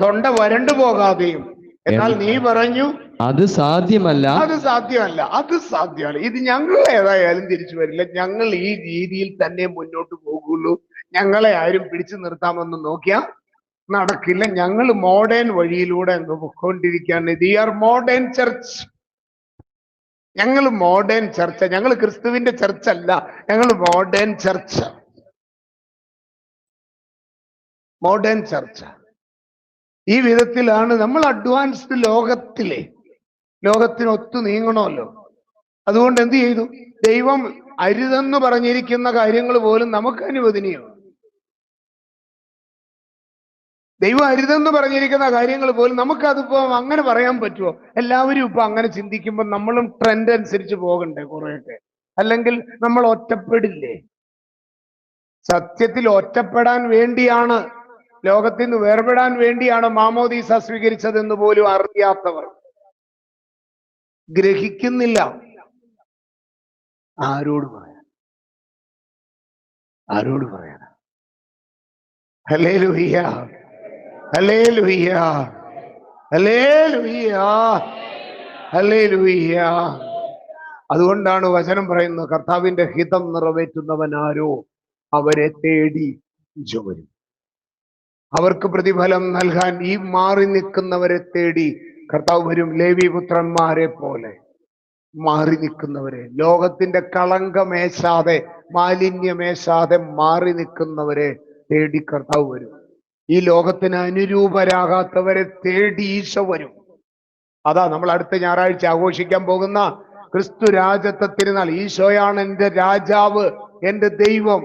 തൊണ്ട വരണ്ടു പോകാതെയും. എന്നാൽ നീ പറഞ്ഞു അത് സാധ്യമല്ല, അത് സാധ്യമല്ല, അത് സാധ്യമല്ല. ഇത് ഞങ്ങൾ ഏതായാലും തിരിച്ചു വരില്ല. ഞങ്ങൾ ഈ രീതിയിൽ തന്നെ മുന്നോട്ട് പോകുള്ളൂ. ഞങ്ങളെ ആരും പിടിച്ചു നിർത്താമെന്ന് നോക്കിയാ നടക്കില്ല. ഞങ്ങൾ മോഡേൺ വഴിയിലൂടെ അങ്ങ് പൊയ്ക്കൊണ്ടിരിക്കുകയാണ്. They are modern church. ഞങ്ങൾ മോഡേൺ ചർച്ച. ഞങ്ങൾ ക്രിസ്തുവിന്റെ ചർച്ചല്ല, ഞങ്ങൾ മോഡേൺ ചർച്ച. മോഡേൺ ചർച്ച. ഈ വിധത്തിലാണ് നമ്മൾ അഡ്വാൻസ്ഡ് ലോകത്തിനൊത്തു നീങ്ങണമല്ലോ. അതുകൊണ്ട് എന്ത് ചെയ്തു? ദൈവം അരുതെന്ന് പറഞ്ഞിരിക്കുന്ന കാര്യങ്ങൾ പോലും നമുക്ക് അനുവദനീയമാണ്. ദൈവം അരുതെന്ന് പറഞ്ഞിരിക്കുന്ന കാര്യങ്ങൾ പോലും നമുക്കതിപ്പോ അങ്ങനെ പറയാൻ പറ്റുമോ? എല്ലാവരും ഇപ്പൊ അങ്ങനെ ചിന്തിക്കുമ്പോൾ നമ്മളും ട്രെൻഡ് അനുസരിച്ച് പോകണ്ടേ കുറെയൊക്കെ? അല്ലെങ്കിൽ നമ്മൾ ഒറ്റപ്പെടില്ലേ? സത്യത്തിൽ ഒറ്റപ്പെടാൻ വേണ്ടിയാണ്, ലോകത്തിൽ നിന്ന് വേർപെടാൻ വേണ്ടിയാണ് മാമോദീസ സ്വീകരിച്ചതെന്ന് പോലും അറിയാത്തവർ, ഗ്രഹിക്കുന്നില്ല. ആരോട് പറയാൻ? ആരോട് പറയാൻ? Hallelujah, hallelujah, hallelujah, hallelujah. അതുകൊണ്ടാണ് വചനം പറയുന്നത്, കർത്താവിന്റെ ഹിതം നിറവേറ്റുന്നവനാരോ അവരെ തേടി വരും. അവർക്ക് പ്രതിഫലം നൽകാൻ ഈ മാറി നിൽക്കുന്നവരെ തേടി കർത്താവ് വരും. ലേവി പുത്രന്മാരെ പോലെ മാറി നിൽക്കുന്നവരെ, ലോകത്തിന്റെ കളങ്കമേശാതെ മാലിന്യമേശാതെ മാറി നിൽക്കുന്നവരെ തേടി കർത്താവ് വരും. ഈ ലോകത്തിന് അനുരൂപരാകാത്തവരെ തേടി ഈശോ വരും. അതാ നമ്മൾ അടുത്ത ഞായറാഴ്ച ആഘോഷിക്കാൻ പോകുന്ന ക്രിസ്തു രാജത്വ തിരുനാൾ. ഈശോയാണ് എൻ്റെ രാജാവ്, എൻ്റെ ദൈവം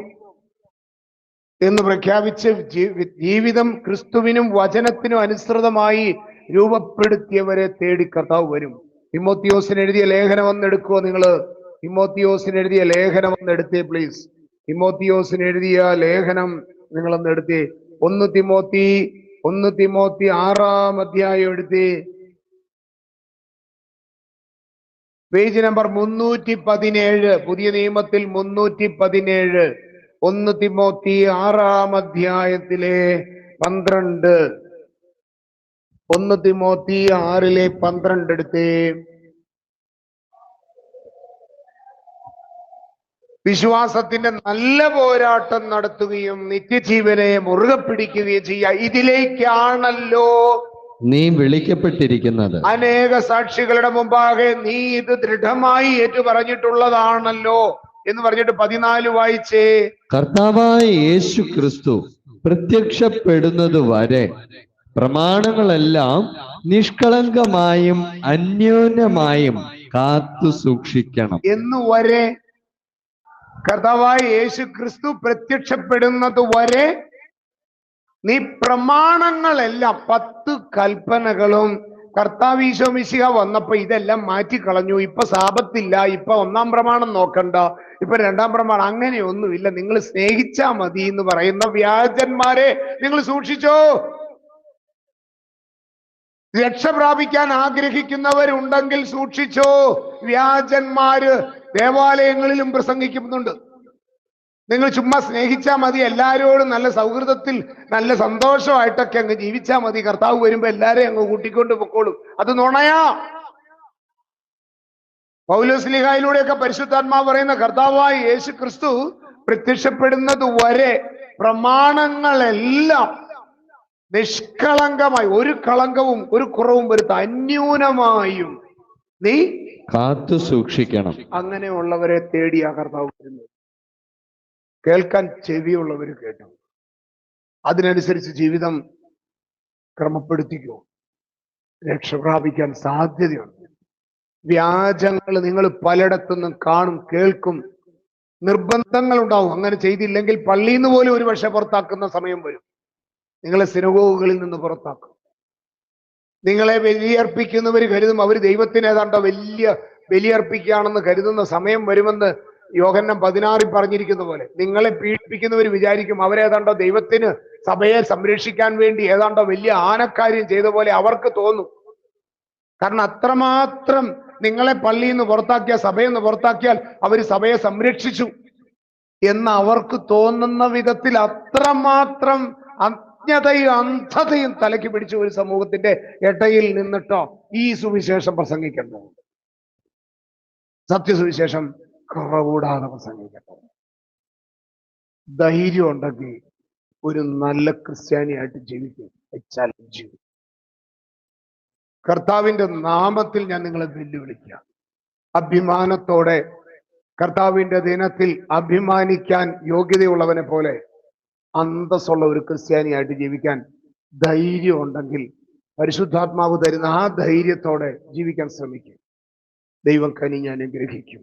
എന്ന് പ്രഖ്യാപിച്ച് ജീവിതം ക്രിസ്തുവിനും വചനത്തിനും അനുസൃതമായി രൂപപ്പെടുത്തിയവരെ തേടി കർത്താവ് വരും. തിമോത്തിയോസിന് എഴുതിയ ലേഖനം ഒന്നെടുക്കുവോ നിങ്ങള്? തിമോത്തിയോസിന് എഴുതിയ ലേഖനം ഒന്ന് എടുത്തേ പ്ലീസ്. തിമോത്തിയോസിന് എഴുതിയ ലേഖനം നിങ്ങളൊന്ന് എടുത്തേ. 1 തിമോത്തി 6-ാം അധ്യായം എടുത്തേ. പേജ് നമ്പർ 317, പുതിയ നിയമത്തിൽ 317. 1 തിമോത്തി 6-ാം അധ്യായത്തിലെ 12. 1 തിമോത്തി 6-ലെ 12 എടുത്തേ. വിശ്വാസത്തിന്റെ നല്ല പോരാട്ടം നടത്തുകയും നിത്യജീവനെ മുറുകെ പിടിക്കുകയും ചെയ്യുക, ഇതിലേക്കാണല്ലോ നീ വിളിക്കപ്പെട്ടിരിക്കുന്നത്. അനേക സാക്ഷികളുടെ മുമ്പാകെ നീ ഇത് ദൃഢമായി ഏറ്റു പറഞ്ഞിട്ടുള്ളതാണല്ലോ എന്ന് പറഞ്ഞിട്ട് 14 വായിച്ചേ. കർത്താവായ യേശു ക്രിസ്തു പ്രത്യക്ഷപ്പെടുന്നത് വരെ പ്രമാണങ്ങളെല്ലാം നിഷ്കളങ്കമായും അന്യോന്യമായും കാത്തു സൂക്ഷിക്കണം. എന്നുവരെ? കർത്താവായ യേശു ക്രിസ്തു പ്രത്യക്ഷപ്പെടുന്നത് വരെ നീ പ്രമാണങ്ങളെല്ലാം, 10 കൽപ്പനകളും കർത്താവ് ഈശോ മിശിഹ വന്നപ്പോ ഇതെല്ലാം മാറ്റിക്കളഞ്ഞു. ഇപ്പൊ സാപത്തില്ല, ഇപ്പൊ 1-ാം പ്രമാണം നോക്കണ്ട, ഇപ്പൊ 2-ാം പ്രമാണം, അങ്ങനെയൊന്നുമില്ല, നിങ്ങൾ സ്നേഹിച്ചാ മതി എന്ന് പറയുന്ന വ്യാജന്മാരെ നിങ്ങൾ സൂക്ഷിച്ചോ. രക്ഷ പ്രാപിക്കാൻ ആഗ്രഹിക്കുന്നവരുണ്ടെങ്കിൽ സൂക്ഷിച്ചോ. വ്യാജന്മാര് ദേവാലയങ്ങളിലും പ്രസംഗിക്കുന്നുണ്ട്. നിങ്ങൾ ചുമ്മാ സ്നേഹിച്ചാൽ മതി, എല്ലാരോടും നല്ല സൗഹൃദത്തിൽ നല്ല സന്തോഷമായിട്ടൊക്കെ അങ്ങ് ജീവിച്ചാൽ മതി, കർത്താവ് വരുമ്പോ എല്ലാരെയും അങ്ങ് കൂട്ടിക്കൊണ്ട് പൊക്കോളും. അത് നുണയാ. പൗലോസ്ലീഹായിലൂടെയൊക്കെ പരിശുദ്ധാത്മാവ് പറയുന്ന കർത്താവായ യേശു ക്രിസ്തു പ്രത്യക്ഷപ്പെടുന്നത് വരെ പ്രമാണങ്ങളെല്ലാം നിഷ്കളങ്കമായി, ഒരു കളങ്കവും ഒരു കുറവും വരുത്ത അന്യൂനമായും നീ കാത്തു സൂക്ഷിക്കണം. അങ്ങനെയുള്ളവരെ തേടിയാ കർത്താവ് വരുന്നത്. കേൾക്കാൻ ചെവിയുള്ളവർ കേട്ടു, അതിനനുസരിച്ച് ജീവിതം ക്രമപ്പെടുത്തിക്കോ. രക്ഷ പ്രാപിക്കാൻ സാധ്യതയുണ്ട്. വ്യാജങ്ങൾ നിങ്ങൾ പലയിടത്തുനിന്നും കാണും, കേൾക്കും. നിർബന്ധങ്ങൾ ഉണ്ടാവും. അങ്ങനെ ചെയ്തില്ലെങ്കിൽ പള്ളിയിൽ നിന്ന് പോലും ഒരു പക്ഷെ പുറത്താക്കുന്ന സമയം വരും. നിങ്ങളെ സിനഗോഗുകളിൽ നിന്ന് പുറത്താക്കും. നിങ്ങളെ ബലിയർപ്പിക്കുന്നവർ കരുതും അവർ ദൈവത്തിന് ഏതാണ്ടോ വലിയ ബലിയർപ്പിക്കുകയാണെന്ന് കരുതുന്ന സമയം വരുമെന്ന് യോഹന്നാൻ 16 പറഞ്ഞിരിക്കുന്ന പോലെ നിങ്ങളെ പീഡിപ്പിക്കുന്നവർ വിചാരിക്കും അവരേതാണ്ടോ ദൈവത്തിന് സഭയെ സംരക്ഷിക്കാൻ വേണ്ടി ഏതാണ്ടോ വലിയ ആനക്കാര്യം ചെയ്ത പോലെ അവർക്ക് തോന്നും. കാരണം അത്രമാത്രം നിങ്ങളെ പള്ളിയിൽ നിന്ന് പുറത്താക്കിയ, സഭയിൽ നിന്ന് പുറത്താക്കിയാൽ അവർ സഭയെ സംരക്ഷിച്ചു എന്ന് അവർക്ക് തോന്നുന്ന വിധത്തിൽ അത്രമാത്രം അജ്ഞതയും അന്ധതയും തലയ്ക്ക് പിടിച്ച ഒരു സമൂഹത്തിന്റെ ഇടയിൽ നിന്നിട്ടോ ഈ സുവിശേഷം പ്രസംഗിക്കേണ്ടതുണ്ട്. സത്യസുവിശേഷം കുറവുകൂടാതെ പ്രസംഗിക്കേണ്ടത്. ധൈര്യം ഉണ്ടെങ്കിൽ ഒരു നല്ല ക്രിസ്ത്യാനിയായിട്ട് ജീവിക്കും. ചലഞ്ച്. കർത്താവിന്റെ നാമത്തിൽ ഞാൻ നിങ്ങളെ വെല്ലുവിളിക്കുക. അഭിമാനത്തോടെ കർത്താവിന്റെ ദിനത്തിൽ അഭിമാനിക്കാൻ യോഗ്യതയുള്ളവനെ പോലെ അന്തസ്സുള്ള ഒരു ക്രിസ്ത്യാനിയായിട്ട് ജീവിക്കാൻ ധൈര്യം ഉണ്ടെങ്കിൽ പരിശുദ്ധാത്മാവ് തരുന്ന ആ ധൈര്യത്തോടെ ജീവിക്കാൻ ശ്രമിക്കും. ദൈവം കനിഞ്ഞ് അനുഗ്രഹിക്കും.